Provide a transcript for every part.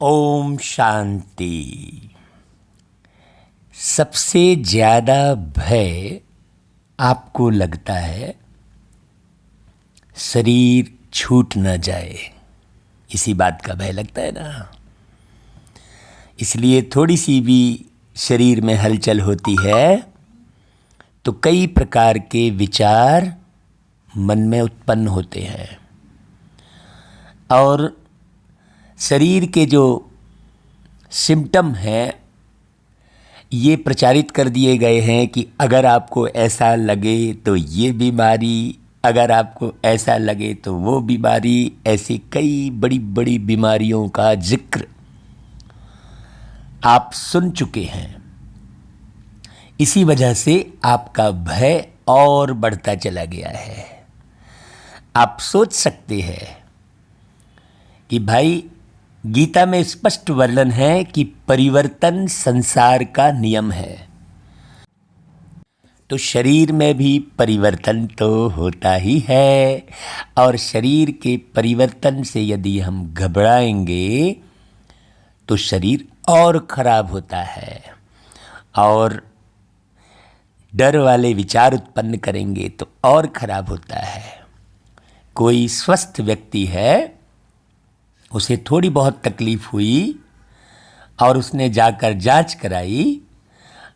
ओम शांति। सबसे ज़्यादा भय आपको लगता है शरीर छूट न जाए, इसी बात का भय लगता है ना। इसलिए थोड़ी सी भी शरीर में हलचल होती है तो कई प्रकार के विचार मन में उत्पन्न होते हैं और शरीर के जो सिम्टम हैं ये प्रचारित कर दिए गए हैं कि अगर आपको ऐसा लगे तो ये बीमारी, अगर आपको ऐसा लगे तो वो बीमारी, ऐसी कई बड़ी बड़ी बीमारियों का जिक्र आप सुन चुके हैं। इसी वजह से आपका भय और बढ़ता चला गया है। आप सोच सकते हैं कि भाई गीता में स्पष्ट वर्णन है कि परिवर्तन संसार का नियम है, तो शरीर में भी परिवर्तन तो होता ही है और शरीर के परिवर्तन से यदि हम घबराएंगे तो शरीर और खराब होता है और डर वाले विचार उत्पन्न करेंगे तो और खराब होता है। कोई स्वस्थ व्यक्ति है, उसे थोड़ी बहुत तकलीफ़ हुई और उसने जाकर जांच कराई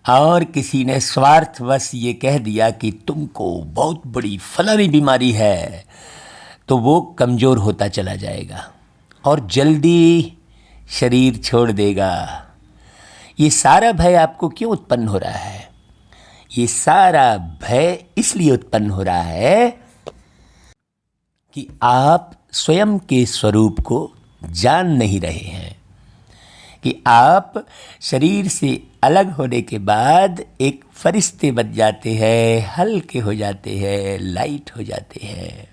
और किसी ने स्वार्थवश ये कह दिया कि तुमको बहुत बड़ी फलानी बीमारी है, तो वो कमज़ोर होता चला जाएगा और जल्दी शरीर छोड़ देगा। ये सारा भय आपको क्यों उत्पन्न हो रहा है? ये सारा भय इसलिए उत्पन्न हो रहा है कि आप स्वयं के स्वरूप को जान नहीं रहे हैं, कि आप शरीर से अलग होने के बाद एक फरिश्ते बन जाते हैं, हल्के हो जाते हैं, लाइट हो जाते हैं,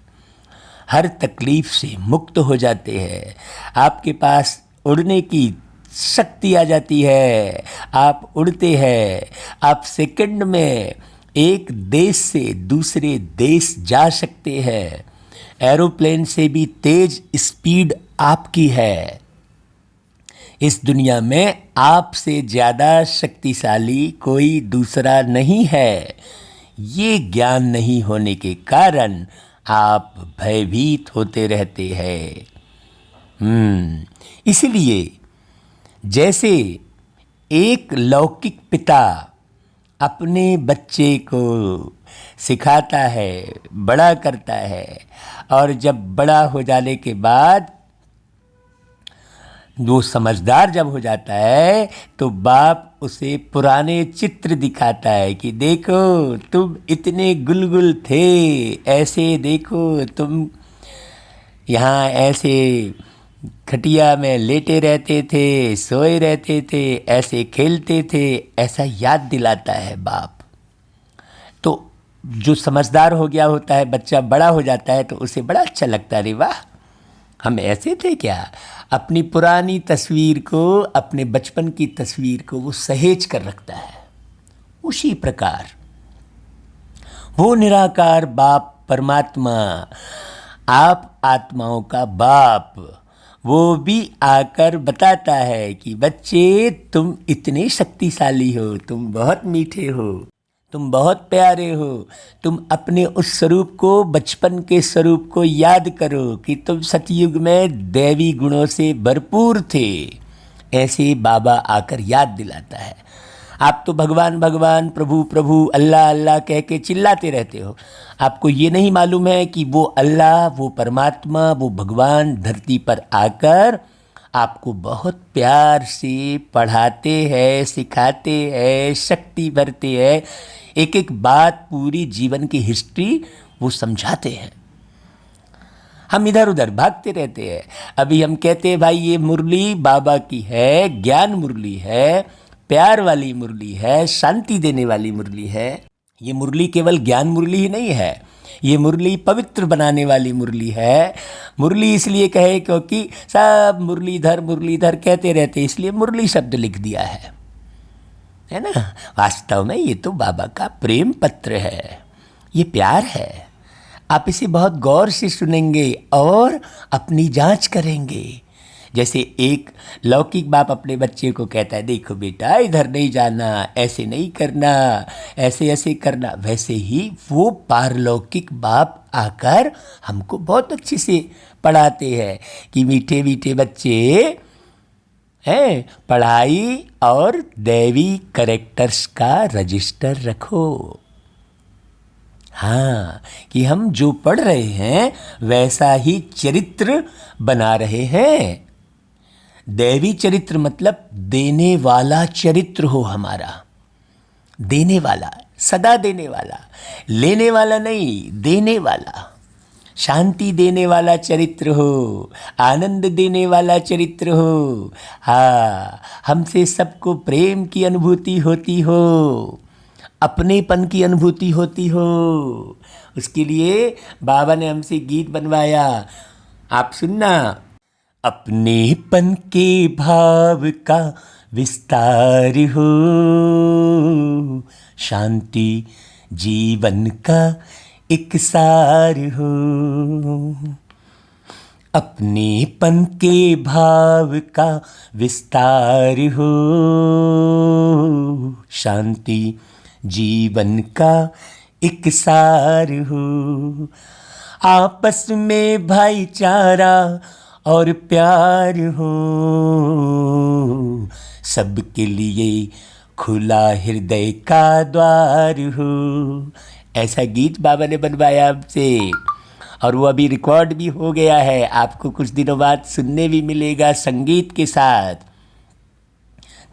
हर तकलीफ़ से मुक्त हो जाते हैं। आपके पास उड़ने की शक्ति आ जाती है, आप उड़ते हैं, आप सेकंड में एक देश से दूसरे देश जा सकते हैं। एरोप्लेन से भी तेज स्पीड आपकी है। इस दुनिया में आपसे ज़्यादा शक्तिशाली कोई दूसरा नहीं है। ये ज्ञान नहीं होने के कारण आप भयभीत होते रहते हैं। इसलिए जैसे एक लौकिक पिता अपने बच्चे को सिखाता है, बड़ा करता है और जब बड़ा हो जाने के बाद वो समझदार जब हो जाता है तो बाप उसे पुराने चित्र दिखाता है कि देखो तुम इतने गुलगुल थे, ऐसे देखो तुम यहाँ ऐसे खटिया में लेटे रहते थे, सोए रहते थे, ऐसे खेलते थे, ऐसा याद दिलाता है बाप। तो जो समझदार हो गया होता है बच्चा, बड़ा हो जाता है तो उसे बड़ा अच्छा लगता है, अरे वाह हम ऐसे थे क्या। अपनी पुरानी तस्वीर को, अपने बचपन की तस्वीर को वो सहेज कर रखता है। उसी प्रकार वो निराकार बाप परमात्मा, आप आत्माओं का बाप, वो भी आकर बताता है कि बच्चे तुम इतने शक्तिशाली हो, तुम बहुत मीठे हो, तुम बहुत प्यारे हो, तुम अपने उस स्वरूप को, बचपन के स्वरूप को याद करो कि तुम सतयुग में दैवी गुणों से भरपूर थे। ऐसे बाबा आकर याद दिलाता है। आप तो भगवान भगवान, प्रभु प्रभु, अल्लाह अल्लाह कह के चिल्लाते रहते हो। आपको ये नहीं मालूम है कि वो अल्लाह, वो परमात्मा, वो भगवान धरती पर आकर आपको बहुत प्यार से पढ़ाते हैं, सिखाते हैं, शक्ति भरते हैं, एक एक बात, पूरी जीवन की हिस्ट्री वो समझाते हैं। हम इधर उधर भागते रहते हैं। अभी हम कहते हैं भाई ये मुरली बाबा की है, ज्ञान मुरली है, प्यार वाली मुरली है, शांति देने वाली मुरली है। ये मुरली केवल ज्ञान मुरली ही नहीं है, ये मुरली पवित्र बनाने वाली मुरली है। मुरली इसलिए कहे क्योंकि सब मुरलीधर कहते रहते, इसलिए मुरली शब्द लिख दिया है ना। वास्तव में ये तो बाबा का प्रेम पत्र है, ये प्यार है। आप इसे बहुत गौर से सुनेंगे और अपनी जांच करेंगे जैसे एक लौकिक बाप अपने बच्चे को कहता है, देखो बेटा इधर नहीं जाना, ऐसे नहीं करना, ऐसे ऐसे करना, वैसे ही वो पारलौकिक बाप आकर हमको बहुत अच्छे से पढ़ाते हैं कि मीठे मीठे बच्चे हैं, पढ़ाई और दैवी कैरेक्टर्स का रजिस्टर रखो। हाँ, कि हम जो पढ़ रहे हैं वैसा ही चरित्र बना रहे हैं। दैवी चरित्र मतलब देने वाला चरित्र हो हमारा, देने वाला, सदा देने वाला, लेने वाला नहीं, देने वाला, शांति देने वाला चरित्र हो, आनंद देने वाला चरित्र हो। हाँ, हमसे सबको प्रेम की अनुभूति होती हो, अपनेपन की अनुभूति होती हो। उसके लिए बाबा ने हमसे गीत बनवाया, आप सुनना। अपनेपन के भाव का विस्तार हो, शांति जीवन का एक सार हो। अपनेपन के भाव का विस्तार हो, शांति जीवन का एक सार हो। आपस में भाईचारा और प्यार हो, सबके लिए खुला हृदय का द्वार हो। ऐसा गीत बाबा ने बनवाया हमसे, और वो अभी रिकॉर्ड भी हो गया है, आपको कुछ दिनों बाद सुनने भी मिलेगा संगीत के साथ।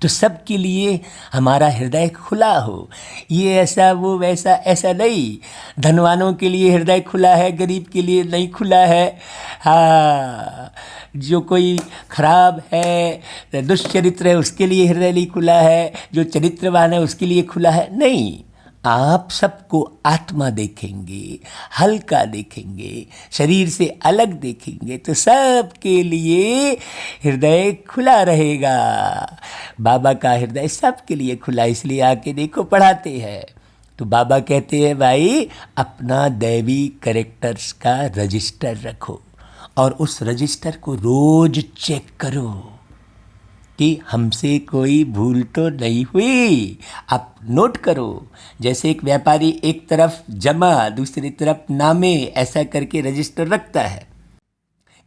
तो सबके लिए हमारा हृदय खुला हो, ये ऐसा वो वैसा ऐसा नहीं। धनवानों के लिए हृदय खुला है, गरीब के लिए नहीं खुला है। हाँ, जो कोई खराब है, दुष्चरित्र है, उसके लिए हृदय नहीं खुला है, जो चरित्रवान है उसके लिए खुला है, नहीं। आप सबको आत्मा देखेंगे, हल्का देखेंगे, शरीर से अलग देखेंगे, तो सबके लिए हृदय खुला रहेगा। बाबा का हृदय सबके लिए खुला, इसलिए आके देखो पढ़ाते हैं। तो बाबा कहते हैं भाई अपना दैवी कैरेक्टर्स का रजिस्टर रखो, और उस रजिस्टर को रोज चेक करो कि हमसे कोई भूल तो नहीं हुई। आप नोट करो, जैसे एक व्यापारी एक तरफ जमा दूसरी तरफ नामे ऐसा करके रजिस्टर रखता है,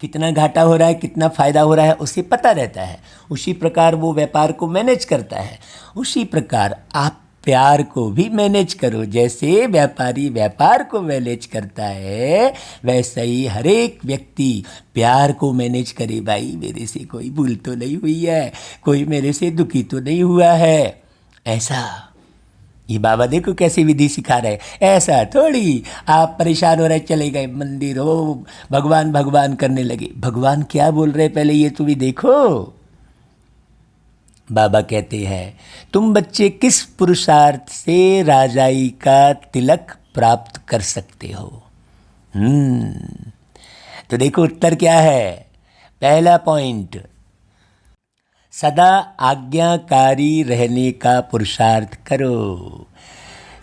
कितना घाटा हो रहा है कितना फ़ायदा हो रहा है उसे पता रहता है, उसी प्रकार वो व्यापार को मैनेज करता है। उसी प्रकार आप प्यार को भी मैनेज करो, जैसे व्यापारी व्यापार को मैनेज करता है वैसे ही हर एक व्यक्ति प्यार को मैनेज करे। भाई मेरे से कोई भूल तो नहीं हुई है, कोई मेरे से दुखी तो नहीं हुआ है, ऐसा। ये बाबा देखो कैसी विधि सिखा रहे। ऐसा थोड़ी आप परेशान हो रहे चले गए मंदिर हो भगवान भगवान करने लगे, भगवान क्या बोल रहे पहले ये तो भी देखो। बाबा कहते हैं तुम बच्चे किस पुरुषार्थ से राजाई का तिलक प्राप्त कर सकते हो। तो देखो उत्तर क्या है। पहला पॉइंट, सदा आज्ञाकारी रहने का पुरुषार्थ करो।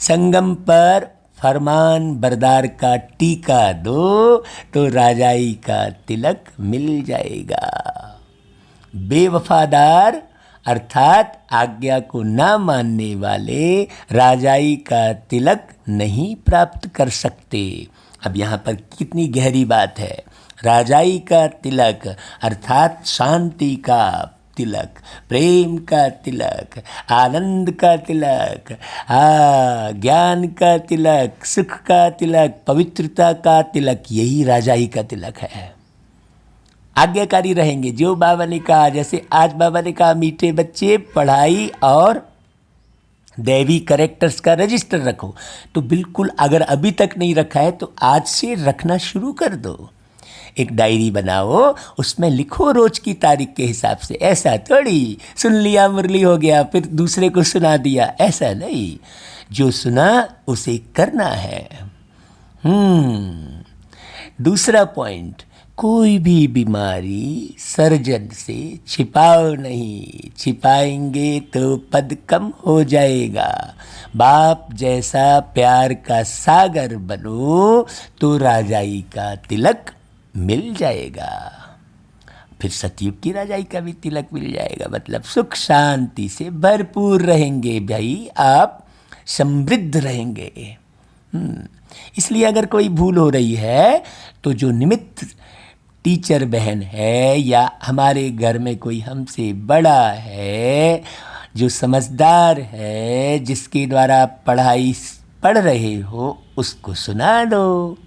संगम पर फरमान बरदार का टीका दो तो राजाई का तिलक मिल जाएगा। बेवफादार अर्थात आज्ञा को ना मानने वाले राजाई का तिलक नहीं प्राप्त कर सकते। अब यहाँ पर कितनी गहरी बात है। राजाई का तिलक अर्थात शांति का तिलक, प्रेम का तिलक, आनंद का तिलक, ज्ञान का तिलक, सुख का तिलक, पवित्रता का तिलक, यही राजाई का तिलक है। आज्ञाकारी रहेंगे, जो बाबा ने कहा, जैसे आज बाबा ने कहा मीठे बच्चे पढ़ाई और दैवी कैरेक्टर्स का रजिस्टर रखो, तो बिल्कुल अगर अभी तक नहीं रखा है तो आज से रखना शुरू कर दो। एक डायरी बनाओ, उसमें लिखो रोज की तारीख के हिसाब से। ऐसा थोड़ी सुन लिया मुरली हो गया फिर दूसरे को सुना दिया, ऐसा नहीं। जो सुना उसे करना है। दूसरा पॉइंट, कोई भी बीमारी सर्जन से छिपाओ नहीं, छिपाएंगे तो पद कम हो जाएगा। बाप जैसा प्यार का सागर बनो तो राजाई का तिलक मिल जाएगा। फिर सतयुग की राजाई का भी तिलक मिल जाएगा। मतलब सुख शांति से भरपूर रहेंगे भाई, आप समृद्ध रहेंगे। इसलिए अगर कोई भूल हो रही है तो जो निमित्त टीचर बहन है या हमारे घर में कोई हमसे बड़ा है, जो समझदार है, जिसके द्वारा आप पढ़ाई पढ़ रहे हो, उसको सुना दो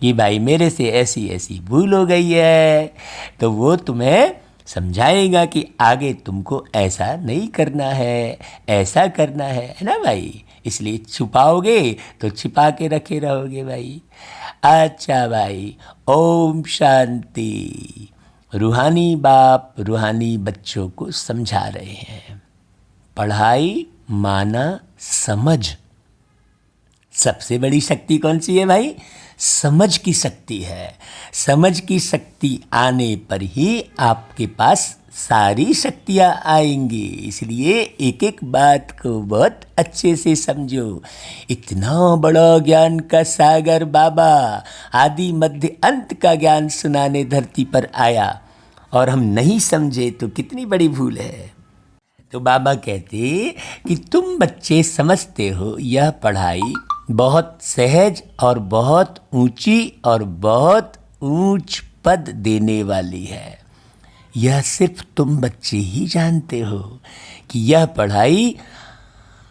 कि भाई मेरे से ऐसी ऐसी भूल हो गई है, तो वो तुम्हें समझाएगा कि आगे तुमको ऐसा नहीं करना है, ऐसा करना है ना भाई। इसलिए छुपाओगे तो छिपा के रखे रहोगे भाई। अच्छा भाई, ओम शांति। रूहानी बाप रूहानी बच्चों को समझा रहे हैं, पढ़ाई माना समझ। सबसे बड़ी शक्ति कौन सी है भाई? समझ की शक्ति है। समझ की शक्ति आने पर ही आपके पास सारी शक्तियाँ आएंगी। इसलिए एक एक बात को बहुत अच्छे से समझो। इतना बड़ा ज्ञान का सागर बाबा आदि मध्य अंत का ज्ञान सुनाने धरती पर आया और हम नहीं समझे तो कितनी बड़ी भूल है। तो बाबा कहते कि तुम बच्चे समझते हो यह पढ़ाई बहुत सहज और बहुत ऊंची और बहुत ऊंच पद देने वाली है। यह सिर्फ तुम बच्चे ही जानते हो कि यह पढ़ाई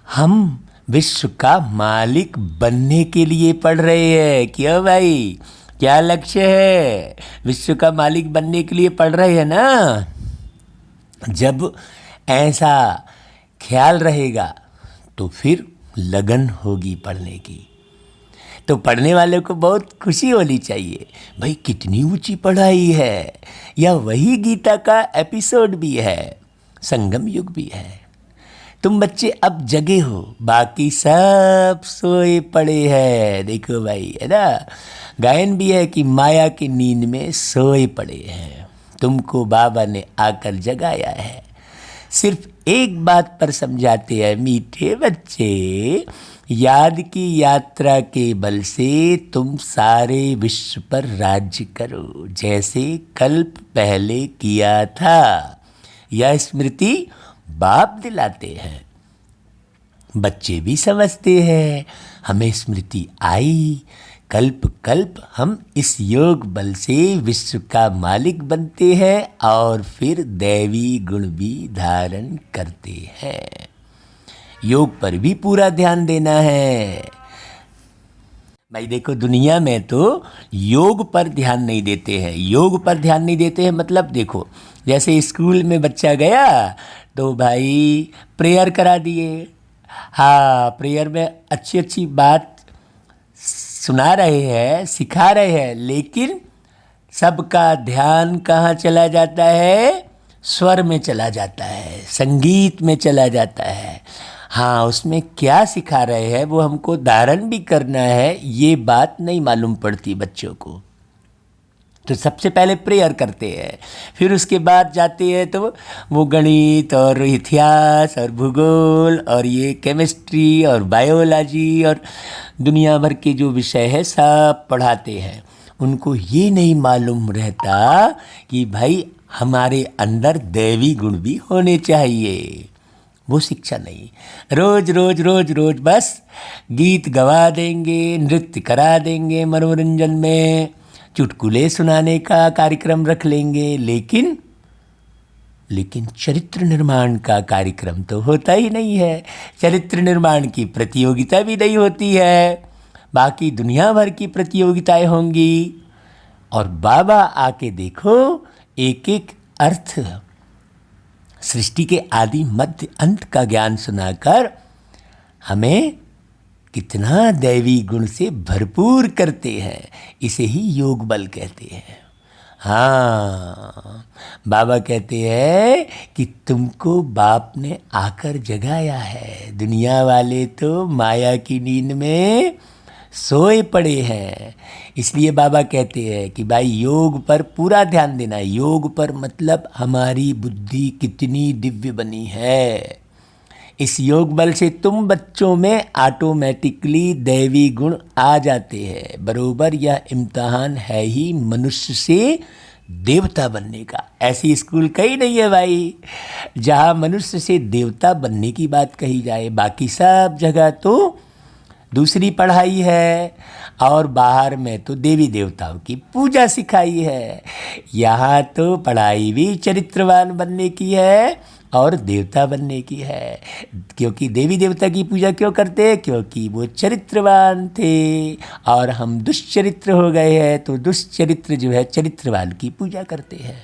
हम विश्व का मालिक बनने के लिए पढ़ रहे हैं। क्यों भाई, क्या लक्ष्य है? विश्व का मालिक बनने के लिए पढ़ रहे हैं ना। जब ऐसा ख्याल रहेगा तो फिर लगन होगी पढ़ने की। तो पढ़ने वाले को बहुत खुशी होनी चाहिए। भाई कितनी ऊंची पढ़ाई है, या वही गीता का एपिसोड भी है, संगम युग भी है। तुम बच्चे अब जगे हो, बाकी सब सोए पड़े हैं। देखो भाई, है ना, गायन भी है कि माया की नींद में सोए पड़े हैं। तुमको बाबा ने आकर जगाया है। सिर्फ एक बात पर समझाते हैं मीठे बच्चे, याद की यात्रा के बल से तुम सारे विश्व पर राज्य करो, जैसे कल्प पहले किया था। यह स्मृति बाप दिलाते हैं। बच्चे भी समझते हैं, हमें स्मृति आई, कल्प कल्प हम इस योग बल से विश्व का मालिक बनते हैं और फिर दैवी गुण भी धारण करते हैं। योग पर भी पूरा ध्यान देना है भाई। देखो दुनिया में तो योग पर ध्यान नहीं देते हैं। योग पर ध्यान नहीं देते हैं मतलब देखो, जैसे स्कूल में बच्चा गया तो भाई प्रेयर करा दिए। हाँ, प्रेयर में अच्छी अच्छी बात सुना रहे हैं, सिखा रहे हैं, लेकिन सबका ध्यान कहाँ चला जाता है? स्वर में चला जाता है, संगीत में चला जाता है। हाँ, उसमें क्या सिखा रहे हैं वो हमको धारण भी करना है, ये बात नहीं मालूम पड़ती बच्चों को। तो सबसे पहले प्रेयर करते हैं, फिर उसके बाद जाते हैं तो वो गणित और इतिहास और भूगोल और ये केमिस्ट्री और बायोलॉजी और दुनिया भर के जो विषय है सब पढ़ाते हैं। उनको ये नहीं मालूम रहता कि भाई हमारे अंदर दैवी गुण भी होने चाहिए। वो शिक्षा नहीं। रोज रोज रोज रोज बस गीत गवा देंगे, नृत्य करा देंगे, मनोरंजन में चुटकुले सुनाने का कार्यक्रम रख लेंगे, लेकिन चरित्र निर्माण का कार्यक्रम तो होता ही नहीं है। चरित्र निर्माण की प्रतियोगिता भी नहीं होती है, बाकी दुनिया भर की प्रतियोगिताएं होंगी। और बाबा आके देखो, एक एक अर्थ सृष्टि के आदि मध्य अंत का ज्ञान सुनाकर हमें कितना दैवी गुण से भरपूर करते हैं। इसे ही योग बल कहते हैं। हाँ, बाबा कहते हैं कि तुमको बाप ने आकर जगाया है। दुनिया वाले तो माया की नींद में सोए पड़े हैं। इसलिए बाबा कहते हैं कि भाई योग पर पूरा ध्यान देना। योग पर मतलब हमारी बुद्धि कितनी दिव्य बनी है। इस योग बल से तुम बच्चों में ऑटोमेटिकली दैवी गुण आ जाते हैं। बरोबर यह इम्तहान है ही मनुष्य से देवता बनने का। ऐसी स्कूल कहीं नहीं है भाई जहाँ मनुष्य से देवता बनने की बात कही जाए। बाकी सब जगह तो दूसरी पढ़ाई है, और बाहर में तो देवी देवताओं की पूजा सिखाई है। यहाँ तो पढ़ाई भी चरित्रवान बनने की है और देवता बनने की है। क्योंकि देवी देवता की पूजा क्यों करते हैं? क्योंकि वो चरित्रवान थे, और हम दुष्चरित्र हो गए हैं, तो दुष्चरित्र जो है चरित्रवान की पूजा करते हैं।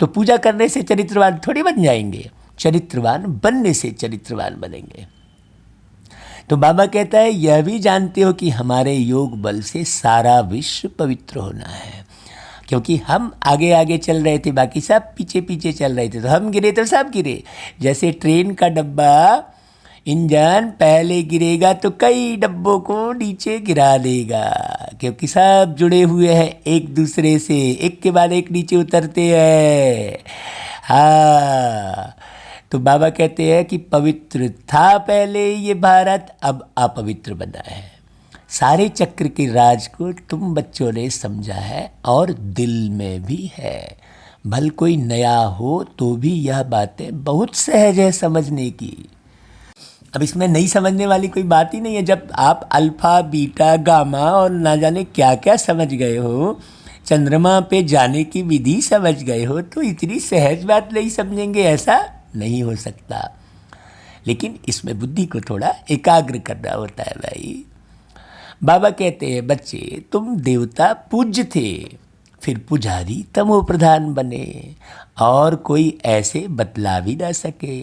तो पूजा करने से चरित्रवान थोड़ी बन जाएंगे, चरित्रवान बनने से चरित्रवान बनेंगे। तो बाबा कहता है यह भी जानते हो कि हमारे योग बल से सारा विश्व पवित्र होना है। क्योंकि हम आगे आगे चल रहे थे, बाकी सब पीछे पीछे चल रहे थे, तो हम गिरे तो सब गिरे। जैसे ट्रेन का डब्बा, इंजन पहले गिरेगा तो कई डब्बों को नीचे गिरा देगा, क्योंकि सब जुड़े हुए हैं एक दूसरे से, एक के बाद एक नीचे उतरते हैं। हाँ, तो बाबा कहते हैं कि पवित्र था पहले ये भारत, अब अपवित्र बना है। सारे चक्र के राज को तुम बच्चों ने समझा है और दिल में भी है। भल कोई नया हो तो भी यह बातें बहुत सहज है समझने की। अब इसमें नहीं समझने वाली कोई बात ही नहीं है। जब आप अल्फा बीटा गामा और ना जाने क्या क्या समझ गए हो, चंद्रमा पे जाने की विधि समझ गए हो, तो इतनी सहज बात नहीं समझेंगे, ऐसा नहीं हो सकता। लेकिन इसमें बुद्धि को थोड़ा एकाग्र करना होता है भाई। बाबा कहते हैं बच्चे तुम देवता पूज्य थे, फिर पुजारी तमो प्रधान बने, और कोई ऐसे बतला भी ना सके।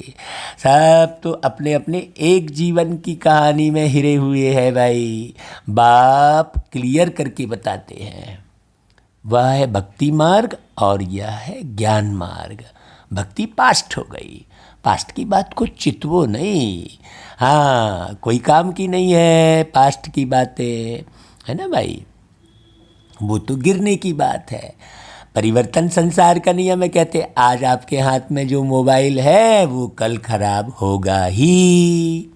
सब तो अपने अपने एक जीवन की कहानी में हिरे हुए हैं भाई। बाप क्लियर करके बताते हैं, वह है भक्ति मार्ग और यह है ज्ञान मार्ग। भक्ति पास्ट हो गई, पास्ट की बात को चितवो नहीं। हाँ, कोई काम की नहीं है पास्ट की बातें, है ना भाई, वो तो गिरने की बात है। परिवर्तन संसार का नियम है। कहते आज आपके हाथ में जो मोबाइल है वो कल खराब होगा ही,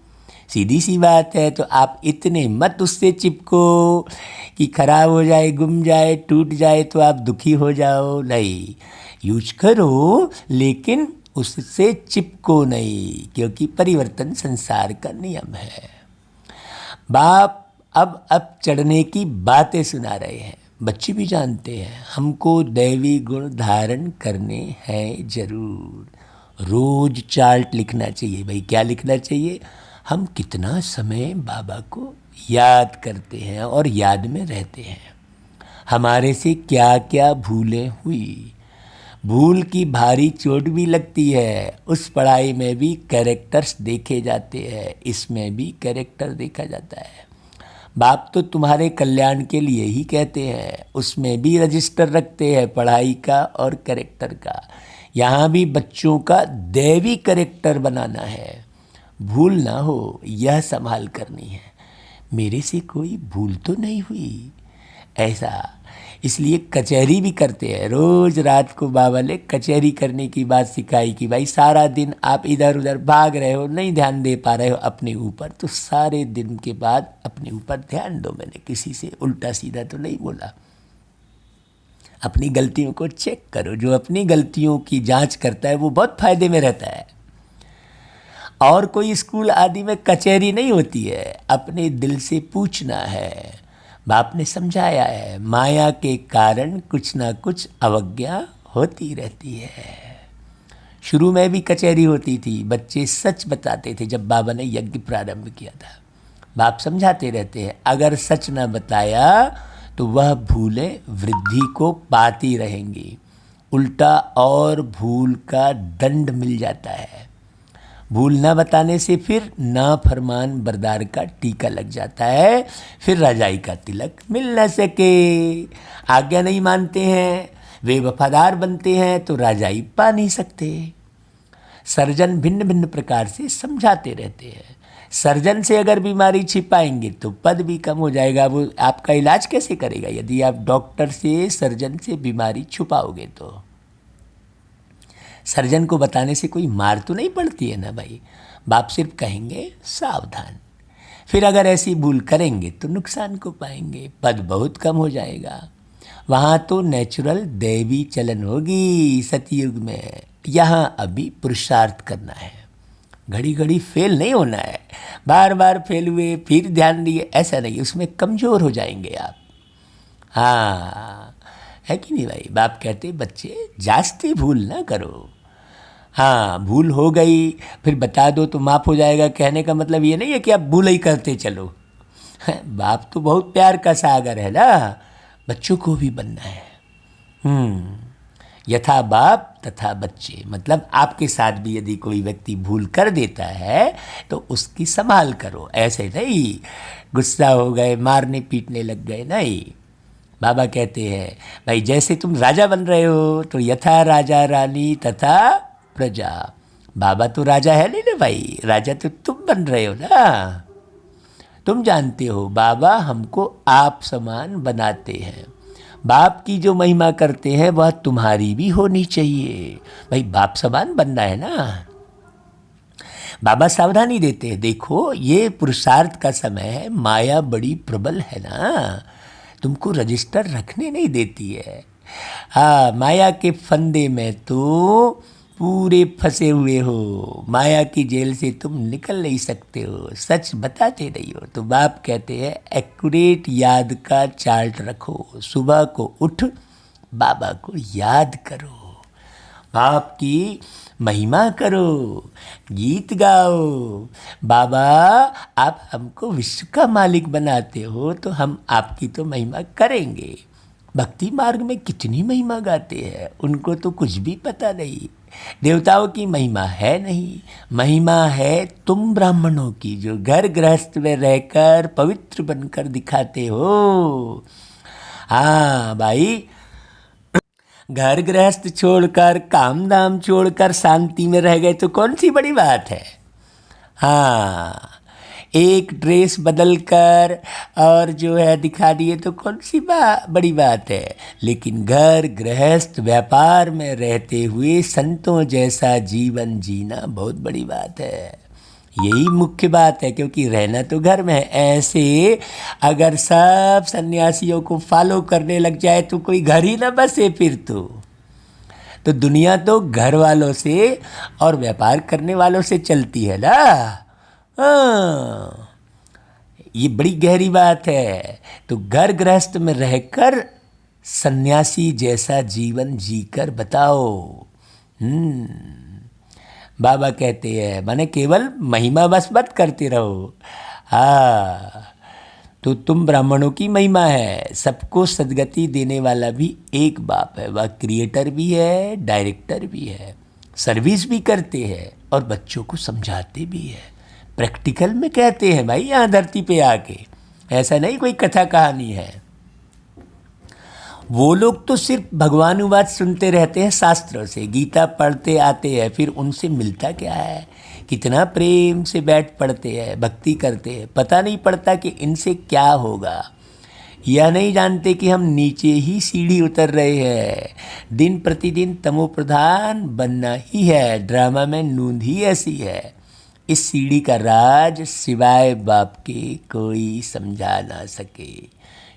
सीधी सी बात है। तो आप इतने मत उससे चिपको कि खराब हो जाए, गुम जाए, टूट जाए तो आप दुखी हो जाओ। नहीं, यूज करो लेकिन उससे चिपको नहीं, क्योंकि परिवर्तन संसार का नियम है। बाप अब चढ़ने की बातें सुना रहे हैं। बच्चे भी जानते हैं हमको दैवी गुण धारण करने हैं जरूर। रोज चार्ट लिखना चाहिए भाई। क्या लिखना चाहिए? हम कितना समय बाबा को याद करते हैं और याद में रहते हैं, हमारे से क्या क्या भूलें हुई। भूल की भारी चोट भी लगती है। उस पढ़ाई में भी कैरेक्टर्स देखे जाते हैं, इसमें भी कैरेक्टर देखा जाता है। बाप तो तुम्हारे कल्याण के लिए ही कहते हैं, उसमें भी रजिस्टर रखते हैं पढ़ाई का और कैरेक्टर का। यहाँ भी बच्चों का दैवी कैरेक्टर बनाना है। भूल ना हो यह संभाल करनी है, मेरे से कोई भूल तो नहीं हुई, ऐसा। इसलिए कचहरी भी करते हैं। रोज रात को बाबा ने कचहरी करने की बात सिखाई कि भाई सारा दिन आप इधर उधर भाग रहे हो, नहीं ध्यान दे पा रहे हो अपने ऊपर, तो सारे दिन के बाद अपने ऊपर ध्यान दो। मैंने किसी से उल्टा सीधा तो नहीं बोला। अपनी गलतियों को चेक करो। जो अपनी गलतियों की जांच करता है वो बहुत फायदे में रहता है। और कोई स्कूल आदि में कचहरी नहीं होती है, अपने दिल से पूछना है। बाप ने समझाया है, माया के कारण कुछ ना कुछ अवज्ञा होती रहती है। शुरू में भी कचहरी होती थी, बच्चे सच बताते थे। जब बाबा ने यज्ञ प्रारंभ किया था, बाप समझाते रहते हैं अगर सच न बताया तो वह भूलें वृद्धि को पाती रहेंगी, उल्टा और भूल का दंड मिल जाता है। भूल न बताने से फिर नाफरमान बरदार का टीका लग जाता है, फिर राजाई का तिलक मिल न सके। आज्ञा नहीं मानते हैं, वे वफादार बनते हैं तो राजाई पा नहीं सकते। सर्जन भिन्न भिन्न प्रकार से समझाते रहते हैं। सर्जन से अगर बीमारी छिपाएंगे तो पद भी कम हो जाएगा। वो आपका इलाज कैसे करेगा यदि आप डॉक्टर से सर्जन से बीमारी छुपाओगे? तो सर्जन को बताने से कोई मार तो नहीं पड़ती है ना भाई। बाप सिर्फ कहेंगे सावधान, फिर अगर ऐसी भूल करेंगे तो नुकसान को पाएंगे, पद बहुत कम हो जाएगा। वहाँ तो नेचुरल दैवी चलन होगी सतयुग में। यहाँ अभी पुरुषार्थ करना है, घड़ी घड़ी फेल नहीं होना है, बार बार फेल हुए फिर ध्यान दिए ऐसा नहीं, उसमें कमज़ोर हो जाएंगे आप। हाँ, है कि नहीं भाई? बाप कहते बच्चे जास्ती भूल ना करो। हाँ, भूल हो गई फिर बता दो तो माफ़ हो जाएगा, कहने का मतलब ये नहीं है कि आप भूल ही करते चलो। बाप तो बहुत प्यार का सागर है ना, बच्चों को भी बनना है। यथा बाप तथा बच्चे, मतलब आपके साथ भी यदि कोई व्यक्ति भूल कर देता है तो उसकी संभाल करो, ऐसे नहीं गुस्सा हो गए मारने पीटने लग गए, नहीं। बाबा कहते हैं भाई जैसे तुम राजा बन रहे हो तो यथा राजा रानी तथा प्रजा। बाबा तो राजा है नहीं ना भाई, राजा तो तुम बन रहे हो ना। तुम जानते हो बाबा हमको आप समान बनाते हैं, बाप की जो महिमा करते हैं वह तुम्हारी भी होनी चाहिए। भाई बाप समान बनना है ना। बाबा सावधानी देते हैं, देखो ये पुरुषार्थ का समय है, माया बड़ी प्रबल है ना, तुमको रजिस्टर रखने नहीं देती है। हाँ, माया के फंदे में तो पूरे फंसे हुए हो, माया की जेल से तुम निकल नहीं सकते हो, सच बताते नहीं हो। तो बाप कहते हैं एक्यूरेट याद का चार्ट रखो, सुबह को उठ बाबा को याद करो, बाप की महिमा करो, गीत गाओ। बाबा आप हमको विश्व का मालिक बनाते हो तो हम आपकी तो महिमा करेंगे। भक्ति मार्ग में कितनी महिमा गाते हैं, उनको तो कुछ भी पता नहीं। देवताओं की महिमा है नहीं, महिमा है तुम ब्राह्मणों की जो घर गृहस्थ में रहकर पवित्र बनकर दिखाते हो। हाँ भाई, घर गृहस्थ छोड़कर काम धाम छोड़कर शांति में रह गए तो कौन सी बड़ी बात है। हाँ, एक ड्रेस बदल कर और जो है दिखा दिए तो कौन सी बड़ी बात है। लेकिन घर गृहस्थ व्यापार में रहते हुए संतों जैसा जीवन जीना बहुत बड़ी बात है, यही मुख्य बात है। क्योंकि रहना तो घर में है, ऐसे अगर सब सन्यासियों को फॉलो करने लग जाए तो कोई घर ही ना बसे फिर तो दुनिया तो घर वालों से और व्यापार करने वालों से चलती है ना। हाँ, ये बड़ी गहरी बात है। तो घर गृहस्थ में रहकर सन्यासी जैसा जीवन जीकर बताओ। बाबा कहते हैं माने केवल महिमा बस मत करते रहो। हाँ, तो तुम ब्राह्मणों की महिमा है, सबको सदगति देने वाला भी एक बाप है, वह क्रिएटर भी है, डायरेक्टर भी है, सर्विस भी करते हैं और बच्चों को समझाते भी है। प्रैक्टिकल में कहते हैं भाई यहाँ धरती पे आके, ऐसा नहीं कोई कथा कहानी है। वो लोग तो सिर्फ भगवानुवाद सुनते रहते हैं शास्त्रों से, गीता पढ़ते आते हैं, फिर उनसे मिलता क्या है, कितना प्रेम से बैठ पढ़ते हैं, भक्ति करते हैं, पता नहीं पड़ता कि इनसे क्या होगा। यह नहीं जानते कि हम नीचे ही सीढ़ी उतर रहे हैं, दिन प्रतिदिन तमो प्रधान बनना ही है, ड्रामा में नूंद ही ऐसी है। इस सीढ़ी का राज सिवाय बाप के कोई समझा ना सके,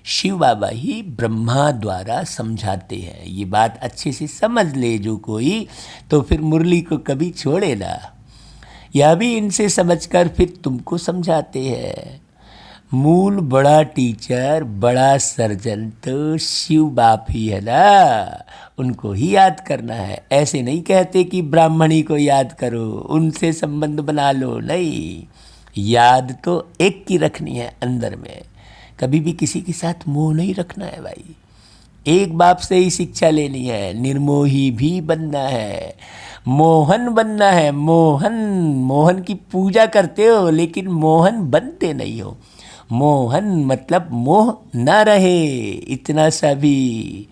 शिव बाबा ही ब्रह्मा द्वारा समझाते हैं। ये बात अच्छे से समझ ले जो कोई, तो फिर मुरली को कभी छोड़े ना। यह भी इनसे समझकर फिर तुमको समझाते हैं। मूल बड़ा टीचर बड़ा सर्जन तो शिव बाप ही है ना, उनको ही याद करना है। ऐसे नहीं कहते कि ब्राह्मणी को याद करो, उनसे संबंध बना लो, नहीं, याद तो एक की रखनी है अंदर में, कभी भी किसी के साथ मोह नहीं रखना है भाई। एक बाप से ही शिक्षा लेनी है, निर्मोही भी बनना है, मोहन बनना है। मोहन, मोहन की पूजा करते हो लेकिन मोहन बनते नहीं हो। मोहन मतलब मोह ना रहे, इतना सा भी।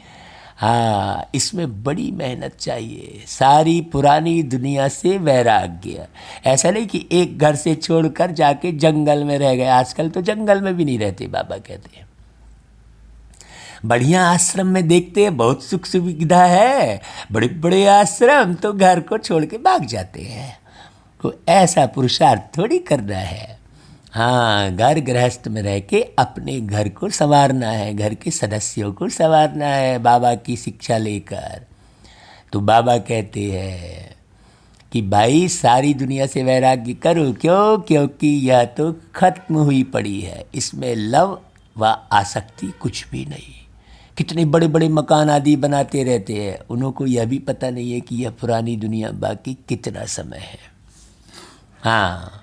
हाँ, इसमें बड़ी मेहनत चाहिए, सारी पुरानी दुनिया से वैराग्य। ऐसा नहीं कि एक घर से छोड़कर जाके जंगल में रह गए, आजकल तो जंगल में भी नहीं रहते। बाबा कहते हैं बढ़िया आश्रम में देखते हैं बहुत सुख सुविधा है, बड़े बड़े आश्रम तो घर को छोड़ के भाग जाते हैं। तो ऐसा पुरुषार्थ थोड़ी करना है। हाँ, घर गृहस्थ में रह के अपने घर को संवारना है, घर के सदस्यों को संवारना है बाबा की शिक्षा लेकर। तो बाबा कहते हैं कि भाई सारी दुनिया से वैराग्य करो। क्यों? क्योंकि यह तो खत्म हुई पड़ी है, इसमें लव व आसक्ति कुछ भी नहीं। कितने बड़े बड़े मकान आदि बनाते रहते हैं, उनको यह भी पता नहीं है कि यह पुरानी दुनिया बाकी कितना समय है। हाँ,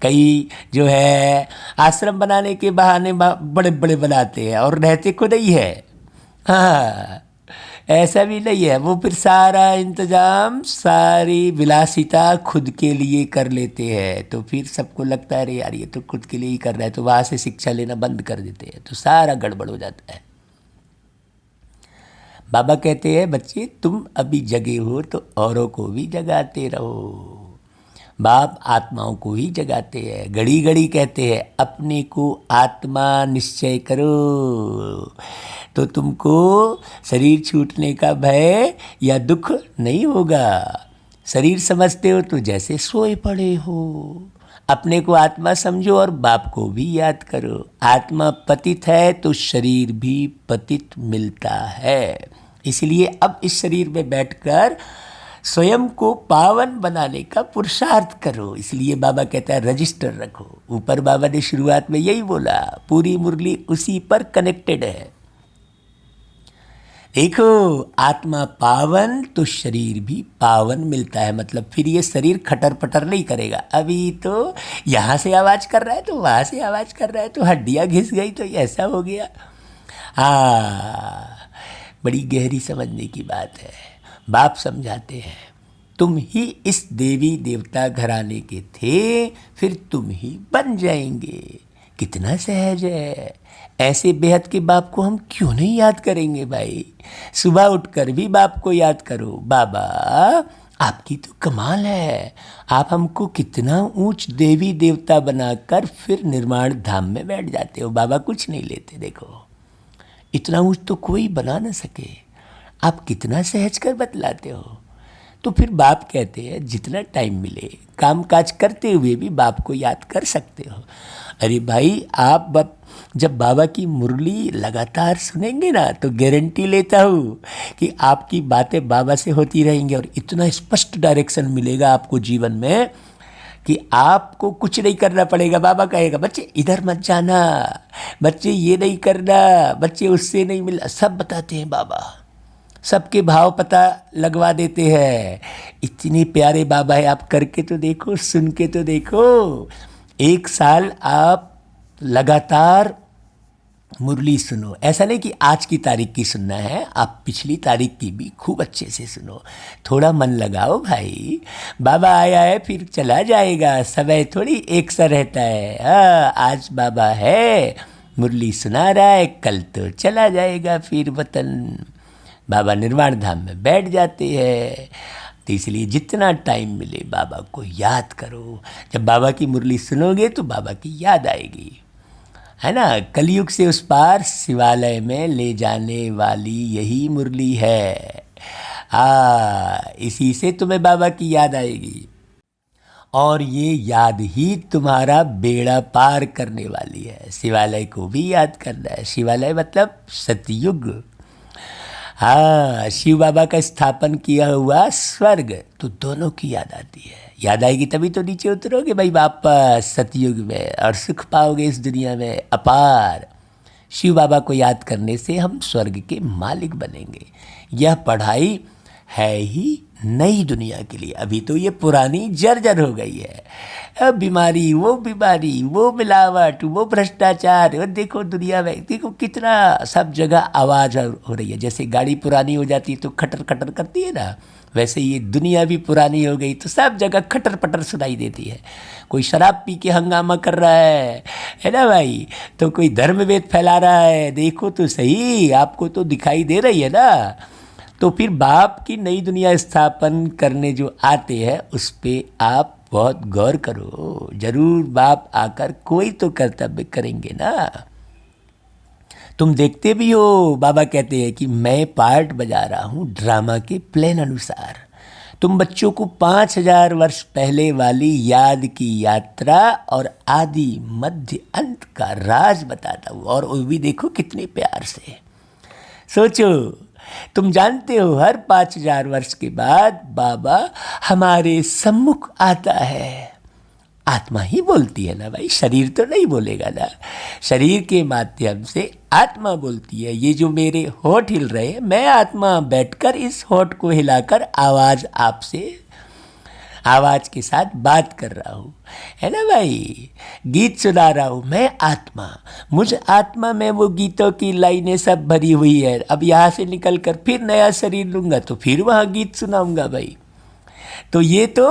कई जो है आश्रम बनाने के बहाने बड़े बड़े बनाते हैं और रहते को नहीं है। हाँ, ऐसा भी नहीं है, वो फिर सारा इंतजाम सारी विलासिता खुद के लिए कर लेते हैं। तो फिर सबको लगता है अरे यार ये तो खुद के लिए ही कर रहा है, तो वहाँ से शिक्षा लेना बंद कर देते हैं, तो सारा गड़बड़ हो जाता है। बाबा कहते हैं बच्चे तुम अभी जगे हो तो औरों को भी जगाते रहो। बाप आत्माओं को ही जगाते हैं, घड़ी घड़ी कहते हैं अपने को आत्मा निश्चय करो, तो तुमको शरीर छूटने का भय या दुख नहीं होगा। शरीर समझते हो तो जैसे सोए पड़े हो। अपने को आत्मा समझो और बाप को भी याद करो। आत्मा पतित है तो शरीर भी पतित मिलता है। इसलिए अब इस शरीर में बैठकर स्वयं को पावन बनाने का पुरुषार्थ करो। इसलिए बाबा कहता है रजिस्टर रखो। ऊपर बाबा ने शुरुआत में यही बोला, पूरी मुरली उसी पर कनेक्टेड है। देखो, आत्मा पावन तो शरीर भी पावन मिलता है। मतलब फिर ये शरीर खटर पटर नहीं करेगा। अभी तो यहाँ से आवाज़ कर रहा है तो वहाँ से आवाज़ कर रहा है, तो हड्डियाँ घिस गई तो ऐसा हो गया। हाँ, बड़ी गहरी समझने की बात है। बाप समझाते हैं तुम ही इस देवी देवता घराने के थे, फिर तुम ही बन जाएंगे। कितना सहज है। ऐसे बेहद के बाप को हम क्यों नहीं याद करेंगे भाई। सुबह उठकर भी बाप को याद करो। बाबा आपकी तो कमाल है, आप हमको कितना ऊंच देवी देवता बनाकर फिर निर्माण धाम में बैठ जाते हो। बाबा कुछ नहीं लेते, देखो इतना ऊंच तो कोई बना ना सके, आप कितना सहज कर बतलाते हो। तो फिर बाप कहते हैं जितना टाइम मिले काम काज करते हुए भी बाप को याद कर सकते हो। अरे भाई आप जब बाबा की मुरली लगातार सुनेंगे ना तो गारंटी लेता हूँ कि आपकी बातें बाबा से होती रहेंगी और इतना स्पष्ट डायरेक्शन मिलेगा आपको जीवन में कि आपको कुछ नहीं करना पड़ेगा। बाबा कहेगा बच्चे इधर मत जाना, बच्चे ये नहीं करना, बच्चे उससे नहीं मिलना, सब बताते हैं बाबा। सबके भाव पता लगवा देते हैं। इतने प्यारे बाबा है, आप करके तो देखो, सुन के तो देखो। 1 साल आप लगातार मुरली सुनो। ऐसा नहीं कि आज की तारीख की सुनना है, आप पिछली तारीख की भी खूब अच्छे से सुनो। थोड़ा मन लगाओ भाई, बाबा आया है फिर चला जाएगा, समय थोड़ी एक सा रहता है। हाँ, आज बाबा है, मुरली सुना रहा है, कल तो चला जाएगा फिर वतन। बाबा निर्वाण धाम में बैठ जाते हैं। तो इसलिए जितना टाइम मिले बाबा को याद करो। जब बाबा की मुरली सुनोगे तो बाबा की याद आएगी, है ना। कलयुग से उस पार शिवालय में ले जाने वाली यही मुरली है। इसी से तुम्हें बाबा की याद आएगी और ये याद ही तुम्हारा बेड़ा पार करने वाली है। शिवालय को भी याद करना है। शिवालय मतलब सतयुग। शिव बाबा का स्थापन किया हुआ स्वर्ग, तो दोनों की याद आती है। याद आएगी तभी तो नीचे उतरोगे भाई वापस सतयुग में और सुख पाओगे इस दुनिया में अपार। शिव बाबा को याद करने से हम स्वर्ग के मालिक बनेंगे। यह पढ़ाई है ही नई दुनिया के लिए। अभी तो ये पुरानी जर्जर हो गई है। अब बीमारी, वो मिलावट, वो भ्रष्टाचार, और देखो दुनिया में देखो कितना सब जगह आवाज़ हो रही है। जैसे गाड़ी पुरानी हो जाती है तो खटर खटर करती है ना, वैसे ये दुनिया भी पुरानी हो गई तो सब जगह खटर पटर सुनाई देती है। कोई शराब पी के हंगामा कर रहा है ना भाई, तो कोई धर्मवेद फैला रहा है, देखो तो सही, आपको तो दिखाई दे रही है ना। तो फिर बाप की नई दुनिया स्थापन करने जो आते हैं उस पे आप बहुत गौर करो। जरूर बाप आकर कोई तो कर्तव्य करेंगे ना। तुम देखते भी हो, बाबा कहते हैं कि मैं पार्ट बजा रहा हूँ ड्रामा के प्लान अनुसार। तुम बच्चों को 5000 वर्ष पहले वाली याद की यात्रा और आदि मध्य अंत का राज बताता हूँ, और वो भी देखो कितने प्यार से। सोचो, तुम जानते हो हर 5000 वर्ष के बाद बाबा हमारे सम्मुख आता है। आत्मा ही बोलती है ना भाई, शरीर तो नहीं बोलेगा ना। शरीर के माध्यम से आत्मा बोलती है। ये जो मेरे होठ हिल रहे हैं, मैं आत्मा बैठकर इस होठ को हिलाकर आवाज़ आपसे आवाज़ के साथ बात कर रहा हूँ, है ना भाई। गीत सुना रहा हूँ, मैं आत्मा, मुझ आत्मा में वो गीतों की लाइनें सब भरी हुई है। अब यहाँ से निकल कर फिर नया शरीर लूँगा तो फिर वहाँ गीत सुनाऊँगा भाई। तो ये तो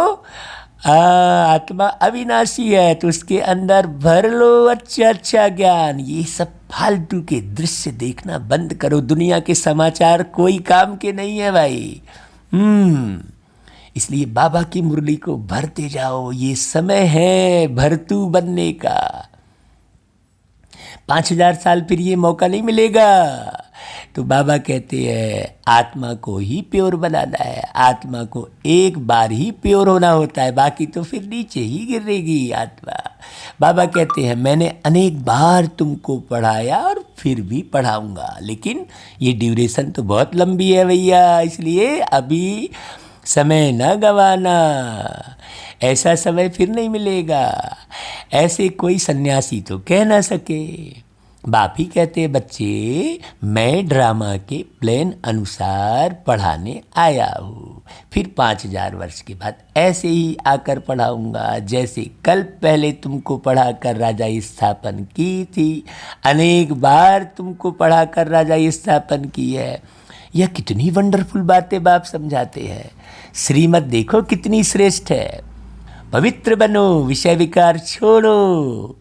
आत्मा अविनाशी है, तो उसके अंदर भर लो अच्छा अच्छा ज्ञान। ये सब फालतू के दृश्य देखना बंद करो। दुनिया के समाचार कोई काम के नहीं है भाई। इसलिए बाबा की मुरली को भरते जाओ। ये समय है भरतू बनने का। 5000 साल फिर ये मौका नहीं मिलेगा। तो बाबा कहते हैं आत्मा को ही प्योर बनाना है। आत्मा को एक बार ही प्योर होना होता है, बाकी तो फिर नीचे ही गिरेगी आत्मा। बाबा कहते हैं मैंने अनेक बार तुमको पढ़ाया और फिर भी पढ़ाऊंगा, लेकिन ये ड्यूरेशन तो बहुत लंबी है भैया, इसलिए अभी समय न गंवाना। ऐसा समय फिर नहीं मिलेगा। ऐसे कोई सन्यासी तो कह ना सके। बाप ही कहते हैं बच्चे, मैं ड्रामा के प्लान अनुसार पढ़ाने आया हूँ, फिर 5000 वर्ष के बाद ऐसे ही आकर पढ़ाऊँगा जैसे कल पहले तुमको पढ़ाकर राजा स्थापन की थी। अनेक बार तुमको पढ़ाकर राजा स्थापन की है। यह कितनी वंडरफुल बातें बाप समझाते हैं। श्रीमत देखो कितनी श्रेष्ठ है। पवित्र बनो, विषय विकार छोड़ो,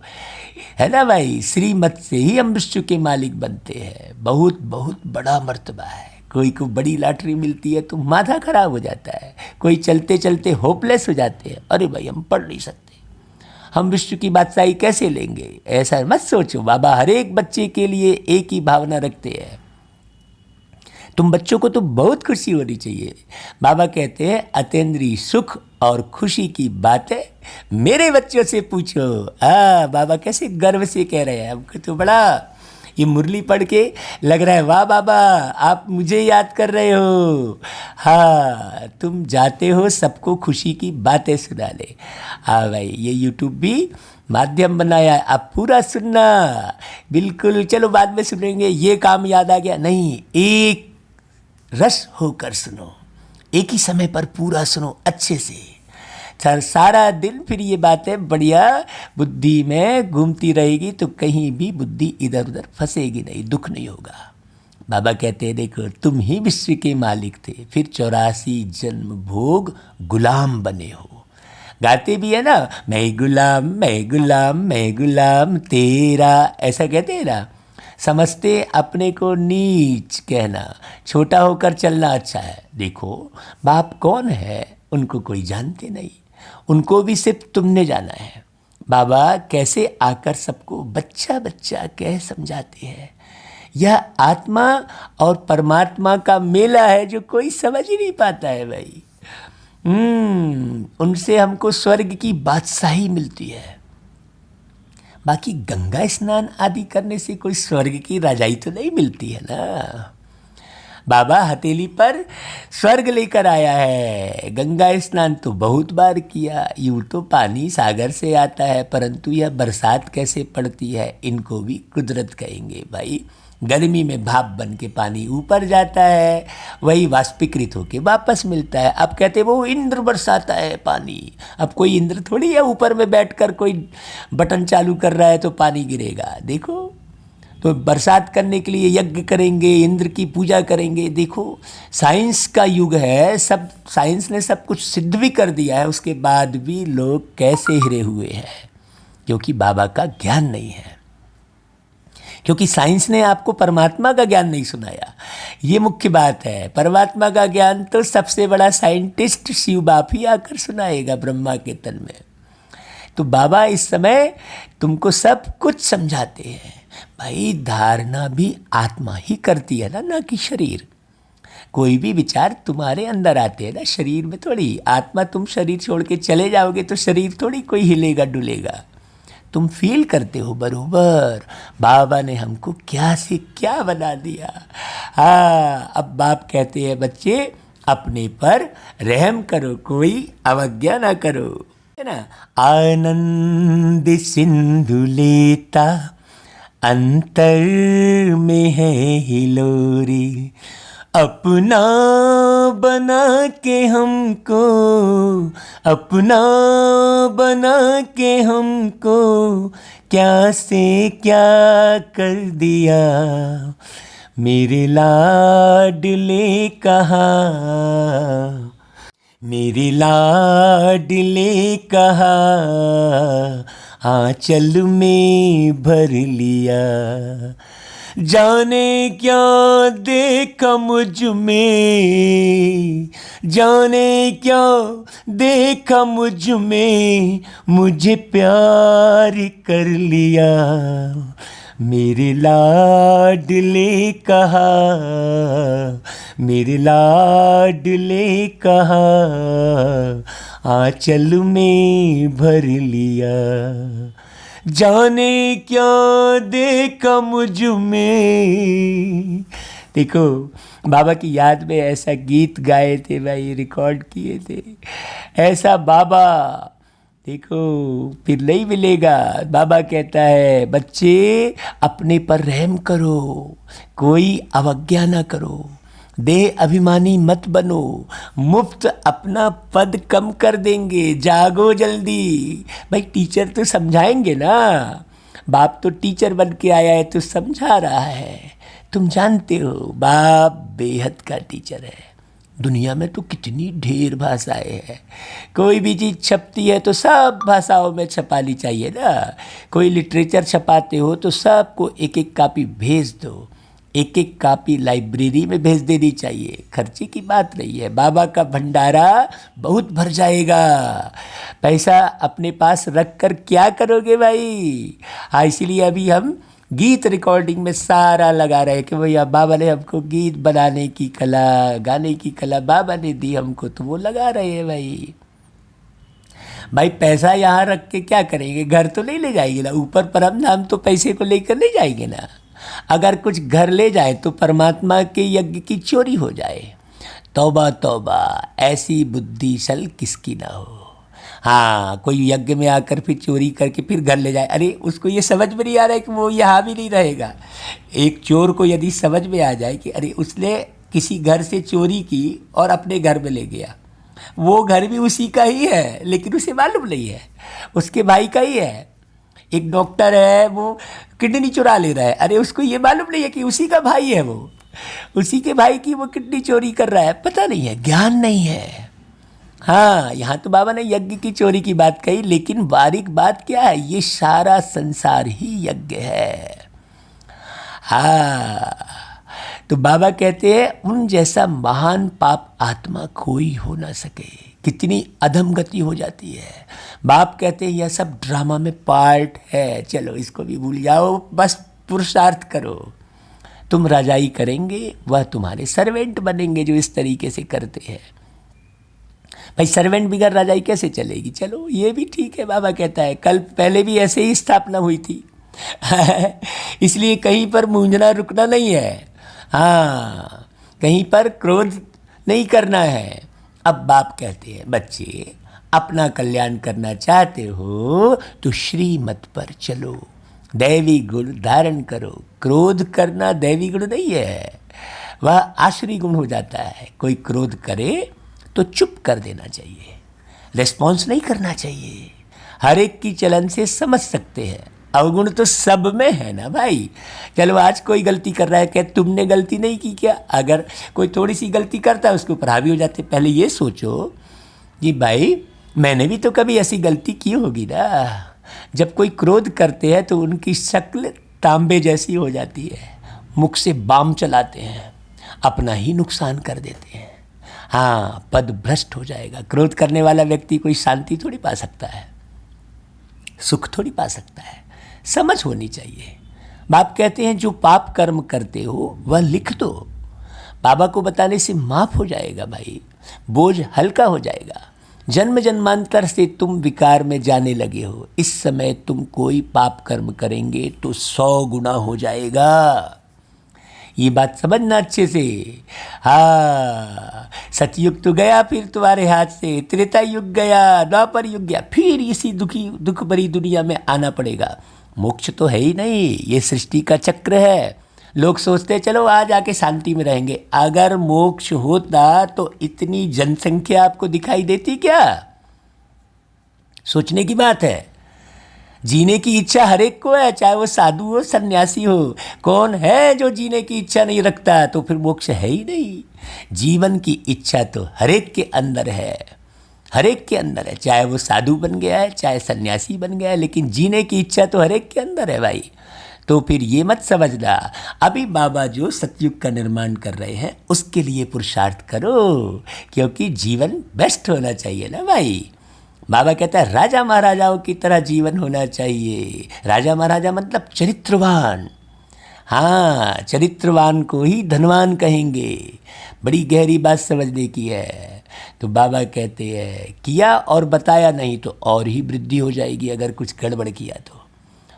है ना भाई। श्रीमत से ही हम विश्व के मालिक बनते हैं। बहुत बहुत बड़ा मर्तबा है। कोई को बड़ी लॉटरी मिलती है तो माथा खराब हो जाता है, कोई चलते चलते होपलेस हो जाते हैं, अरे भाई हम पढ़ नहीं सकते, हम विश्व की बादशाही कैसे लेंगे। ऐसा मत सोचो। बाबा हर एक बच्चे के लिए एक ही भावना रखते हैं। तुम बच्चों को तो बहुत खुशी होनी चाहिए। बाबा कहते हैं अतीन्द्रिय सुख और खुशी की बातें मेरे बच्चों से पूछो। बाबा कैसे गर्व से कह रहे हैं। हमको तो बड़ा ये मुरली पढ़ के लग रहा है वाह बाबा आप मुझे याद कर रहे हो। हाँ, तुम जाते हो सबको खुशी की बातें सुनाने। भाई ये यूट्यूब भी माध्यम बनाया है, आप पूरा सुनना। बिल्कुल, चलो बाद में सुनेंगे, ये काम याद आ गया नहीं, एक रस होकर सुनो, एक ही समय पर पूरा सुनो अच्छे से। सारा दिन फिर ये बातें बढ़िया बुद्धि में घूमती रहेगी, तो कहीं भी बुद्धि इधर उधर फंसेगी नहीं, दुख नहीं होगा। बाबा कहते हैं देखो तुम ही विश्व के मालिक थे, फिर 84 जन्म भोग गुलाम बने हो। गाते भी है ना, मैं गुलाम मैं गुलाम मैं गुलाम तेरा, ऐसा कहते हैं ना। समझते अपने को नीच कहना, छोटा होकर चलना अच्छा है। देखो बाप कौन है उनको कोई जानते नहीं, उनको भी सिर्फ तुमने जाना है। बाबा कैसे आकर सबको बच्चा बच्चा कह समझाते हैं। यह आत्मा और परमात्मा का मेला है जो कोई समझ ही नहीं पाता है भाई। उनसे हमको स्वर्ग की बादशाही मिलती है। बाकी गंगा स्नान आदि करने से कोई स्वर्ग की राजाई तो नहीं मिलती है ना। बाबा हथेली पर स्वर्ग लेकर आया है। गंगा स्नान तो बहुत बार किया। यूँ तो पानी सागर से आता है, परंतु यह बरसात कैसे पड़ती है इनको भी कुदरत कहेंगे भाई। गर्मी में भाप बन के पानी ऊपर जाता है, वही वाष्पीकृत होके वापस मिलता है। अब कहते हैं वो इंद्र बरसाता है पानी। अब कोई इंद्र थोड़ी है ऊपर में बैठकर कोई बटन चालू कर रहा है तो पानी गिरेगा। देखो तो बरसात करने के लिए यज्ञ करेंगे, इंद्र की पूजा करेंगे। देखो साइंस का युग है, सब साइंस ने सब कुछ सिद्ध भी कर दिया है, उसके बाद भी लोग कैसे हिरे हुए हैं, क्योंकि बाबा का ज्ञान नहीं है। क्योंकि साइंस ने आपको परमात्मा का ज्ञान नहीं सुनाया, ये मुख्य बात है। परमात्मा का ज्ञान तो सबसे बड़ा साइंटिस्ट शिव बाप ही आकर सुनाएगा ब्रह्मा के तन में। तो बाबा इस समय तुमको सब कुछ समझाते हैं भाई। धारणा भी आत्मा ही करती है ना कि शरीर। कोई भी विचार तुम्हारे अंदर आते हैं ना, शरीर में थोड़ी। आत्मा तुम शरीर छोड़ के चले जाओगे तो शरीर थोड़ी कोई हिलेगा डुलेगा। तुम फील करते हो बरोबर बाबा ने हमको क्या से क्या बना दिया। हाँ, अब बाप कहते हैं बच्चे अपने पर रहम करो, कोई अवज्ञा ना करो, है ना। आनंद सिंधु लेता अंतर में है हिलोरी, अपना बना के हमको, अपना बना के हमको क्या से क्या कर दिया, मेरे लाडले कहा, मेरे लाडले कहा, आंचल में भर लिया। जाने क्या देखा मुझ में, जाने क्या देखा मुझ में, मुझे प्यार कर लिया, मेरे लाडले कहा, मेरे लाडले कहा, आंचल में भर लिया। जाने क्या देखा मुझ में। देखो बाबा की याद में ऐसा गीत गाए थे भाई, रिकॉर्ड किए थे, ऐसा बाबा देखो फिर नहीं मिलेगा। बाबा कहता है बच्चे अपने पर रहम करो, कोई अवज्ञा ना करो, देह अभिमानी मत बनो, मुफ्त अपना पद कम कर देंगे, जागो जल्दी। भाई टीचर तो समझाएंगे ना, बाप तो टीचर बन के आया है तो समझा रहा है। तुम जानते हो बाप बेहद का टीचर है। दुनिया में तो कितनी ढेर भाषाएं हैं, कोई भी चीज़ छपती है तो सब भाषाओं में छपानी चाहिए ना। कोई लिटरेचर छपाते हो तो सबको एक एक कापी भेज दो, एक एक कापी लाइब्रेरी में भेज देनी चाहिए, खर्चे की बात नहीं है। बाबा का भंडारा बहुत भर जाएगा, पैसा अपने पास रख कर क्या करोगे भाई। हाँ, इसीलिए अभी हम गीत रिकॉर्डिंग में सारा लगा रहे कि भैया बाबा ने हमको गीत बनाने की कला, गाने की कला बाबा ने दी हमको, तो वो लगा रहे हैं भाई। भाई पैसा यहाँ रख के क्या करेंगे, घर तो नहीं ले जाएंगे ना, ऊपर परम धाम तो पैसे को लेकर नहीं जाएंगे ना। अगर कुछ घर ले जाए तो परमात्मा के यज्ञ की चोरी हो जाए। तौबा तौबा, ऐसी बुद्धि सल किसकी ना हो। हाँ, कोई यज्ञ में आकर फिर चोरी करके फिर घर ले जाए, अरे उसको ये समझ में नहीं आ रहा है कि वो यहाँ भी नहीं रहेगा। एक चोर को यदि समझ में आ जाए कि अरे उसने किसी घर से चोरी की और अपने घर में ले गया, वो घर भी उसी का ही है लेकिन उसे मालूम नहीं है, उसके भाई का ही है। एक डॉक्टर है वो किडनी चुरा ले रहा है, अरे उसको ये मालूम नहीं है कि उसी का भाई है, वो उसी के भाई की वो किडनी चोरी कर रहा है, पता नहीं है, ज्ञान नहीं है। हाँ, यहाँ तो बाबा ने यज्ञ की चोरी की बात कही, लेकिन बारीक बात क्या है, ये सारा संसार ही यज्ञ है। हाँ, तो बाबा कहते हैं उन जैसा महान पाप आत्मा कोई हो ना सके। कितनी अधम गति हो जाती है। बाप कहते हैं यह सब ड्रामा में पार्ट है, चलो इसको भी भूल जाओ, बस पुरुषार्थ करो। तुम राजाई करेंगे, वह तुम्हारे सर्वेंट बनेंगे जो इस तरीके से करते हैं। भाई सर्वेंट बिगड़ राजाई कैसे चलेगी। चलो ये भी ठीक है, बाबा कहता है कल पहले भी ऐसे ही स्थापना हुई थी इसलिए कहीं पर मूंझना रुकना नहीं है। हाँ, कहीं पर क्रोध नहीं करना है। अब बाप कहते हैं बच्चे अपना कल्याण करना चाहते हो तो श्रीमत पर चलो, दैवी गुण धारण करो। क्रोध करना दैवी गुण नहीं है, वह आश्री गुण हो जाता है। कोई क्रोध करे तो चुप कर देना चाहिए, रिस्पॉन्स नहीं करना चाहिए। हर एक की चलन से समझ सकते हैं, अवगुण तो सब में है ना भाई। चलो आज कोई गलती कर रहा है, क्या तुमने गलती नहीं की क्या। अगर कोई थोड़ी सी गलती करता है उसके ऊपर हावी हो जाते। पहले ये सोचो कि भाई मैंने भी तो कभी ऐसी गलती की होगी ना। जब कोई क्रोध करते हैं तो उनकी शक्ल तांबे जैसी हो जाती है, मुख से बाम चलाते हैं, अपना ही नुकसान कर देते हैं। हाँ, पद भ्रष्ट हो जाएगा। क्रोध करने वाला व्यक्ति कोई शांति थोड़ी पा सकता है, सुख थोड़ी पा सकता है। समझ होनी चाहिए। बाप कहते हैं जो पाप कर्म करते हो वह लिख दो, बाबा को बताने से माफ़ हो जाएगा भाई, बोझ हल्का हो जाएगा। जन्म जन्मांतर से तुम विकार में जाने लगे हो, इस समय तुम कोई पाप कर्म करेंगे तो 100 गुना हो जाएगा। ये बात समझना अच्छे से। हाँ, सतयुग तो गया फिर तुम्हारे हाथ से, त्रेता युग गया, द्वापर युग गया, फिर इसी दुख भरी दुनिया में आना पड़ेगा। मोक्ष तो है ही नहीं, ये सृष्टि का चक्र है। लोग सोचते चलो आज आके शांति में रहेंगे। अगर मोक्ष होता तो इतनी जनसंख्या आपको दिखाई देती क्या? सोचने की बात है। जीने की इच्छा हर एक को है, चाहे वो साधु हो सन्यासी हो। कौन है जो जीने की इच्छा नहीं रखता? तो फिर मोक्ष है ही नहीं। जीवन की इच्छा तो हर एक के अंदर है, हर एक के अंदर है, चाहे वो साधु बन गया है चाहे सन्यासी बन गया है, लेकिन जीने की इच्छा तो हर एक के अंदर है भाई। तो फिर ये मत समझना। अभी बाबा जो सतयुग का निर्माण कर रहे हैं उसके लिए पुरुषार्थ करो, क्योंकि जीवन बेस्ट होना चाहिए ना भाई। बाबा कहता है राजा महाराजाओं की तरह जीवन होना चाहिए। राजा महाराजा मतलब चरित्रवान। हाँ, चरित्रवान को ही धनवान कहेंगे। बड़ी गहरी बात समझने की है। तो बाबा कहते हैं किया और बताया नहीं तो और ही वृद्धि हो जाएगी। अगर कुछ गड़बड़ किया तो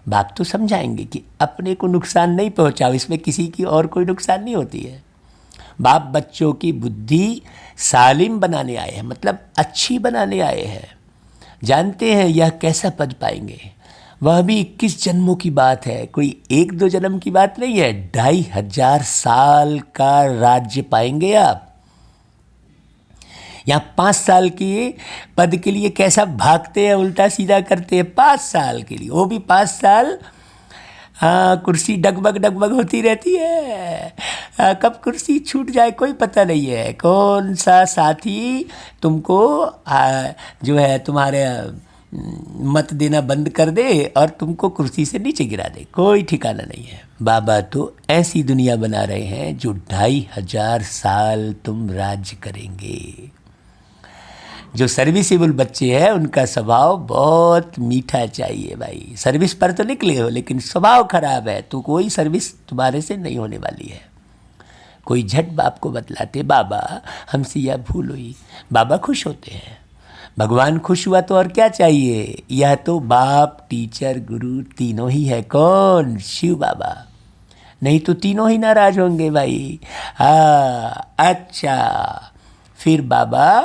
बाप तो समझाएंगे कि अपने को नुकसान नहीं पहुंचाओ, इसमें किसी की और कोई नुकसान नहीं होती है। बाप बच्चों की बुद्धि सालिम बनाने आए हैं, मतलब अच्छी बनाने आए हैं। जानते हैं यह कैसा पद पाएंगे, वह भी 21 जन्मों की बात है, कोई 1-2 जन्म की बात नहीं है। 2500 साल का राज्य पाएंगे आप। यहाँ 5 साल के पद के लिए कैसा भागते हैं, उल्टा सीधा करते हैं। 5 साल के लिए, वो भी 5 साल। हाँ, कुर्सी डगमग डगमग होती रहती है। कब कुर्सी छूट जाए कोई पता नहीं है। कौन सा साथी तुमको जो है तुम्हारे मत देना बंद कर दे और तुमको कुर्सी से नीचे गिरा दे, कोई ठिकाना नहीं है। बाबा तो ऐसी दुनिया बना रहे हैं जो 2500 साल तुम राज्य करेंगे। जो सर्विसेबल बच्चे हैं उनका स्वभाव बहुत मीठा चाहिए भाई। सर्विस पर तो निकले हो लेकिन स्वभाव खराब है तो कोई सर्विस तुम्हारे से नहीं होने वाली है। कोई झट बाप को बतलाते बाबा हमसे यह भूल हुई, बाबा खुश होते हैं। भगवान खुश हुआ तो और क्या चाहिए। यह तो बाप टीचर गुरु तीनों ही है। कौन? शिव बाबा। नहीं तो तीनों ही नाराज होंगे भाई। हाँ, अच्छा। फिर बाबा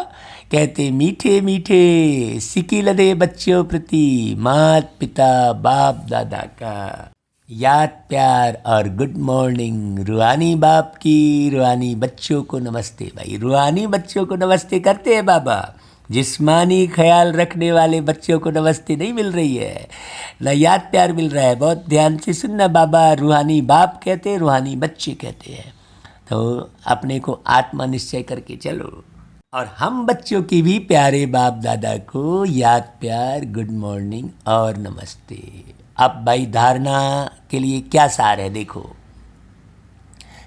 कहते मीठे मीठे सिकी लदे बच्चों प्रति मात पिता बाप दादा का याद प्यार और गुड मॉर्निंग। रूहानी बाप की रूहानी बच्चों को नमस्ते भाई। रूहानी बच्चों को नमस्ते करते हैं बाबा। जिस्मानी ख्याल रखने वाले बच्चों को नमस्ते नहीं मिल रही है, ना याद प्यार मिल रहा है। बहुत ध्यान से सुनना बाबा। रूहानी बाप कहते हैं, रूहानी बच्चे कहते हैं। तो अपने को आत्मा निश्चय करके चलो। और हम बच्चों की भी प्यारे बाप दादा को याद प्यार गुड मॉर्निंग और नमस्ते। अब भाई धारणा के लिए क्या सार है देखो।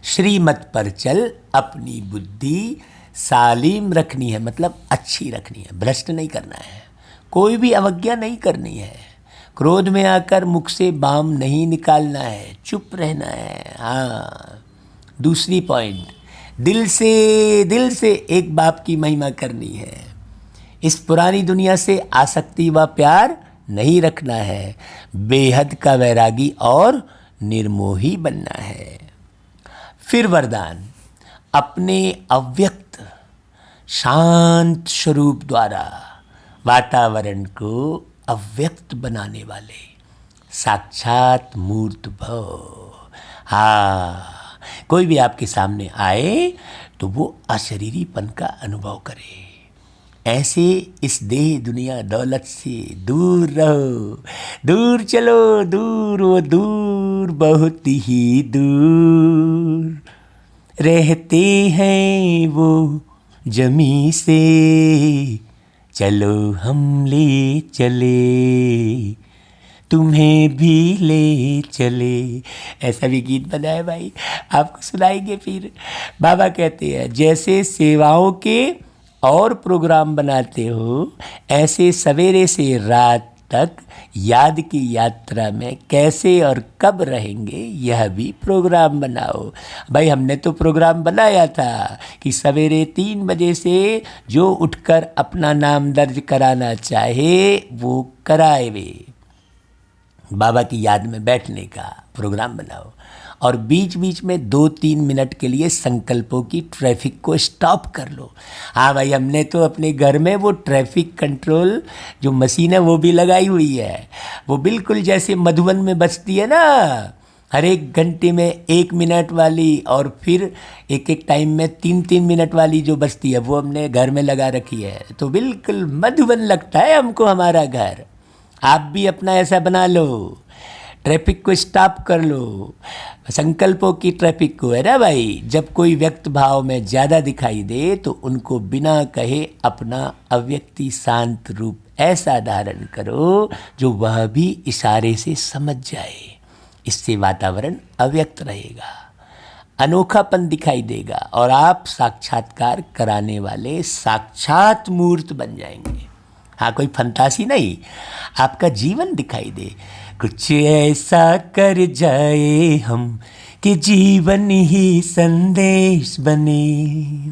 श्रीमत पर चल, अपनी बुद्धि सालीम रखनी है, मतलब अच्छी रखनी है, भ्रष्ट नहीं करना है, कोई भी अवज्ञा नहीं करनी है। क्रोध में आकर मुख से बाम नहीं निकालना है, चुप रहना है। हाँ, दूसरी पॉइंट, दिल से एक बाप की महिमा करनी है। इस पुरानी दुनिया से आसक्ति व प्यार नहीं रखना है। बेहद का वैरागी और निर्मोही बनना है। फिर वरदान, अपने अव्यक्त शांत स्वरूप द्वारा वातावरण को अव्यक्त बनाने वाले साक्षात मूर्त भव। हाँ, कोई भी आपके सामने आए तो वो अशरीरीपन का अनुभव करे। ऐसे इस देह दुनिया दौलत से दूर रहो, दूर चलो, दूर, वो दूर, बहुत ही दूर रहते हैं वो जमी से, चलो हम ले चले, तुम्हें भी ले चले। ऐसा भी गीत बना है भाई, आपको सुनाएंगे फिर। बाबा कहते हैं जैसे सेवाओं के और प्रोग्राम बनाते हो, ऐसे सवेरे से रात तक याद की यात्रा में कैसे और कब रहेंगे यह भी प्रोग्राम बनाओ। भाई हमने तो प्रोग्राम बनाया था कि सवेरे 3 बजे से जो उठकर अपना नाम दर्ज कराना चाहे वो कराए वे। बाबा की याद में बैठने का प्रोग्राम बनाओ और बीच बीच में 2-3 मिनट के लिए संकल्पों की ट्रैफिक को स्टॉप कर लो। हाँ भाई हमने तो अपने घर में वो ट्रैफिक कंट्रोल जो मशीन है वो भी लगाई हुई है। वो बिल्कुल जैसे मधुबन में बजती है ना, हर एक घंटे में 1 मिनट वाली और फिर एक एक टाइम में 3-3 मिनट वाली जो बजती है वो हमने घर में लगा रखी है। तो बिल्कुल मधुबन लगता है हमको हमारा घर। आप भी अपना ऐसा बना लो, ट्रैफिक को स्टॉप कर लो, संकल्पों की ट्रैफिक को, है ना भाई। जब कोई व्यक्त भाव में ज़्यादा दिखाई दे तो उनको बिना कहे अपना अव्यक्ति शांत रूप ऐसा धारण करो जो वह भी इशारे से समझ जाए। इससे वातावरण अव्यक्त रहेगा, अनोखापन दिखाई देगा और आप साक्षात्कार कराने वाले साक्षात मूर्त बन जाएंगे। हाँ कोई फंतासी नहीं, आपका जीवन दिखाई दे। कुछ ऐसा कर जाए हम कि जीवन ही संदेश बने,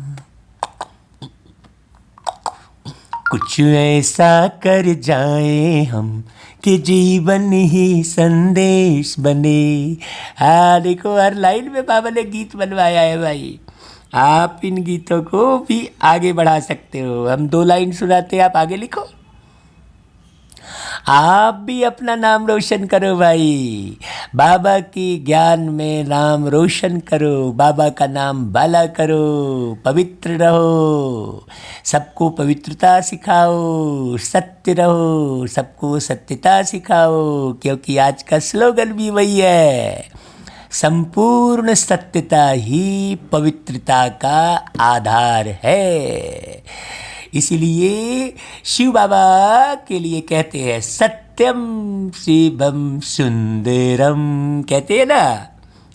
कुछ ऐसा कर जाए हम कि जीवन ही संदेश बने। हाँ देखो हर लाइन में बाबा ने गीत बनवाया है भाई। आप इन गीतों को भी आगे बढ़ा सकते हो। हम 2 लाइन सुनाते हैं, आप आगे लिखो। आप भी अपना नाम रोशन करो भाई, बाबा की ज्ञान में नाम रोशन करो, बाबा का नाम बाला करो, पवित्र रहो, सबको पवित्रता सिखाओ, सत्य रहो, सबको सत्यता सिखाओ। क्योंकि आज का स्लोगन भी वही है, संपूर्ण सत्यता ही पवित्रता का आधार है। इसलिए शिव बाबा के लिए कहते हैं सत्यम शिवम सुंदरम, कहते हैं ना।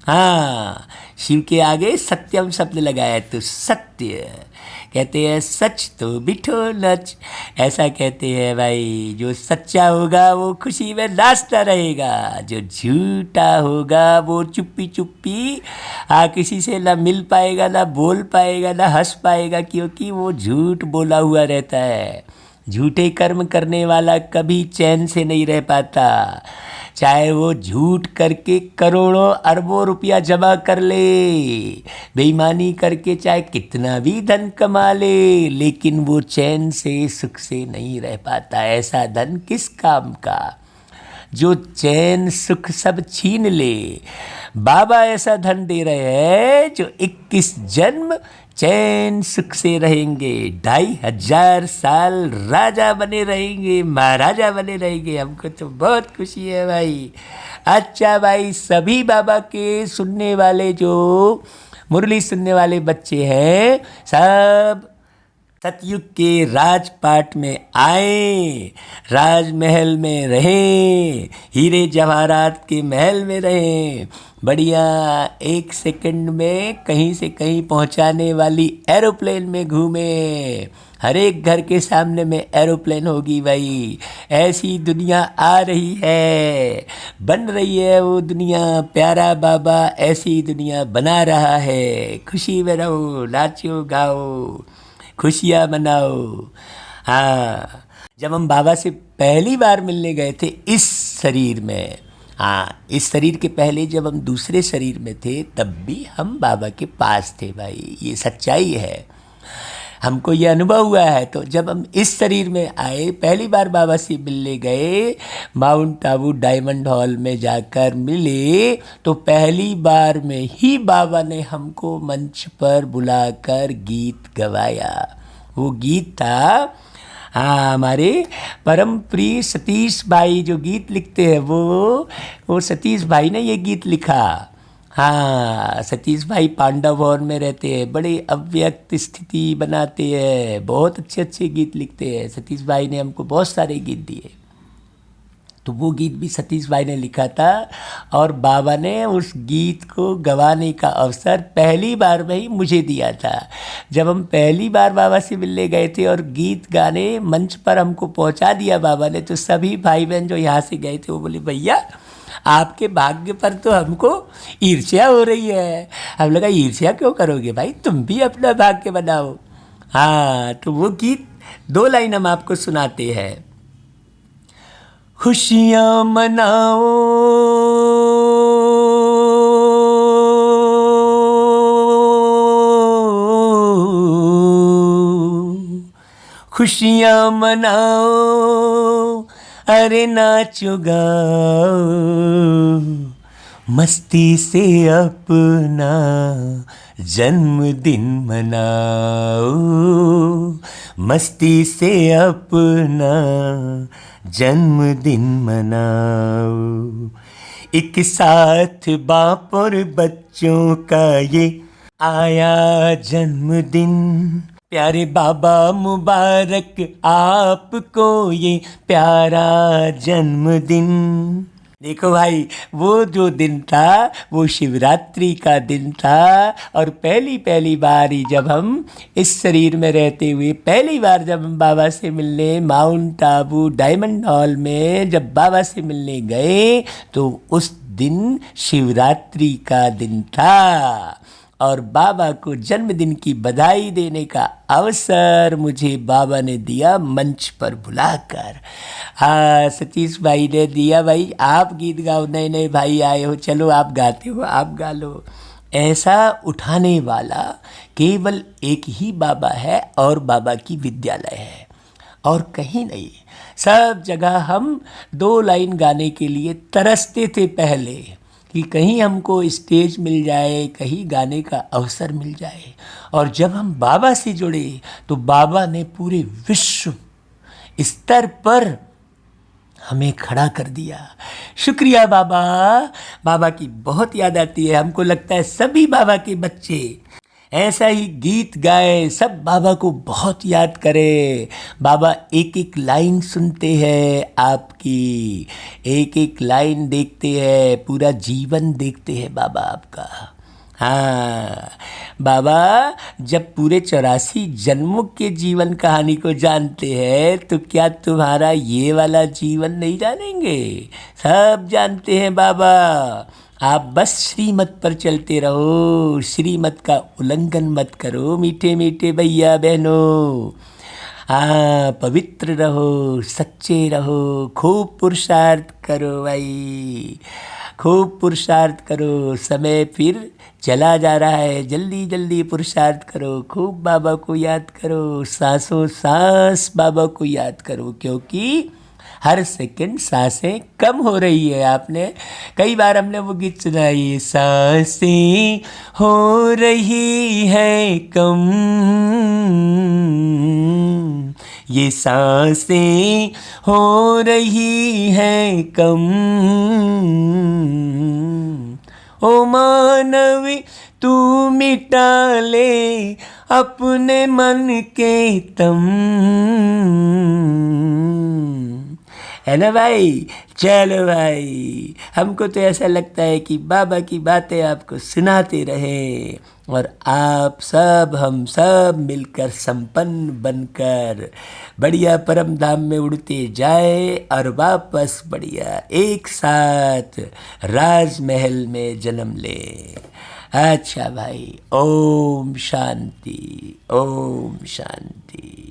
हाँ शिव के आगे सत्यम शब्द लगाया तो सत्य, कहते हैं सच तो बिठो नच, ऐसा कहते हैं भाई। जो सच्चा होगा वो खुशी में नाचता रहेगा, जो झूठा होगा वो चुप्पी चुप्पी किसी से ना मिल पाएगा, ना बोल पाएगा, ना हंस पाएगा, क्योंकि वो झूठ बोला हुआ रहता है। झूठे कर्म करने वाला कभी चैन से नहीं रह पाता, चाहे वो झूठ करके करोड़ों अरबों रुपया जमा कर ले, बेईमानी करके चाहे कितना भी धन कमा ले, लेकिन वो चैन से सुख से नहीं रह पाता। ऐसा धन किस काम का जो चैन सुख सब छीन ले। बाबा ऐसा धन दे रहे हैं जो 21 जन्म चैन सुख से रहेंगे, 2500 साल राजा बने रहेंगे, महाराजा बने रहेंगे। हमको तो बहुत खुशी है भाई। अच्छा भाई, सभी बाबा के सुनने वाले जो मुरली सुनने वाले बच्चे हैं सब सतयुग के राजपाट में आए, राजमहल में रहें, हीरे जवाहरात के महल में रहें, बढ़िया 1 सेकंड में कहीं से कहीं पहुंचाने वाली एरोप्लेन में घूमे। हर एक घर के सामने में एरोप्लेन होगी भाई। ऐसी दुनिया आ रही है, बन रही है वो दुनिया। प्यारा बाबा ऐसी दुनिया बना रहा है। खुशी में रहो, नाचो गाओ, खुशियाँ मनाओ। हाँ जब हम बाबा से पहली बार मिलने गए थे इस शरीर में, हाँ इस शरीर के पहले जब हम दूसरे शरीर में थे तब भी हम बाबा के पास थे भाई। ये सच्चाई है, हमको ये अनुभव हुआ है। तो जब हम इस शरीर में आए, पहली बार बाबा से मिलने गए, माउंट आबू डायमंड हॉल में जाकर मिले, तो पहली बार में ही बाबा ने हमको मंच पर बुलाकर गीत गवाया। वो गीत था हमारे परम प्रिय सतीश भाई जो गीत लिखते हैं, वो सतीश भाई ने ये गीत लिखा। हाँ सतीश भाई पांडव भवन में रहते हैं, बड़े अव्यक्त स्थिति बनाते हैं, बहुत अच्छे अच्छे गीत लिखते हैं। सतीश भाई ने हमको बहुत सारे गीत दिए। तो वो गीत भी सतीश भाई ने लिखा था और बाबा ने उस गीत को गवाने का अवसर पहली बार में ही मुझे दिया था। जब हम पहली बार बाबा से मिलने गए थे और गीत गाने मंच पर हमको पहुंचा दिया बाबा ने, तो सभी भाई बहन जो यहाँ से गए थे वो बोले भैया आपके भाग्य पर तो हमको ईर्ष्या हो रही है। हम लगा ईर्ष्या क्यों करोगे भाई, तुम भी अपना भाग्य बनाओ। हाँ, तो वो गीत 2 लाइन हम आपको सुनाते हैं। खुशियाँ मनाओ खुशियाँ मनाओ, अरे नाचो गाओ, मस्ती से अपना जन्मदिन मनाओ, मस्ती से अपना जन्मदिन मनाओ। एक साथ बाप और बच्चों का ये आया जन्मदिन, प्यारे बाबा मुबारक आपको ये प्यारा जन्मदिन। देखो भाई, वो जो दिन था वो शिवरात्रि का दिन था और पहली बार ही जब हम इस शरीर में रहते हुए पहली बार जब हम बाबा से मिलने माउंट आबू डायमंड हॉल में जब बाबा से मिलने गए तो उस दिन शिवरात्रि का दिन था और बाबा को जन्मदिन की बधाई देने का अवसर मुझे बाबा ने दिया मंच पर बुलाकर। हाँ, सतीश भाई ने दिया, भाई आप गीत गाओ, नए नए भाई आए हो, चलो आप गाते हो आप गा लो। ऐसा उठाने वाला केवल एक ही बाबा है और बाबा की विद्यालय है और कहीं नहीं। सब जगह हम 2 लाइन गाने के लिए तरसते थे पहले कि कहीं हमको स्टेज मिल जाए, कहीं गाने का अवसर मिल जाए। और जब हम बाबा से जुड़े तो बाबा ने पूरे विश्व स्तर पर हमें खड़ा कर दिया। शुक्रिया बाबा। बाबा की बहुत याद आती है। हमको लगता है सभी बाबा के बच्चे ऐसा ही गीत गाए, सब बाबा को बहुत याद करें। बाबा एक एक लाइन सुनते हैं आपकी, एक एक लाइन देखते हैं, पूरा जीवन देखते हैं बाबा आपका। हाँ, बाबा जब पूरे 84 जन्मों के जीवन कहानी को जानते हैं तो क्या तुम्हारा ये वाला जीवन नहीं जानेंगे? सब जानते हैं बाबा। आप बस श्रीमत पर चलते रहो, श्रीमत का उल्लंघन मत करो मीठे मीठे भैया बहनों। हाँ, पवित्र रहो, सच्चे रहो, खूब पुरुषार्थ करो भाई, खूब पुरुषार्थ करो। समय फिर चला जा रहा है, जल्दी जल्दी पुरुषार्थ करो, खूब बाबा को याद करो, सांसों सांस बाबा को याद करो, क्योंकि हर सेकंड सांसें कम हो रही है। आपने कई बार हमने वो गीत सुना है, ये सांसें हो रही है कम, ये सांसें हो रही है कम, ओ मानवी तू मिटा ले अपने मन के तम। है ना भाई? चलो भाई, हमको तो ऐसा लगता है कि बाबा की बातें आपको सुनाते रहे और आप सब हम सब मिलकर संपन्न बनकर बढ़िया परम धाम में उड़ते जाए और वापस बढ़िया एक साथ राजमहल में जन्म ले। अच्छा भाई, ओम शांति, ओम शांति।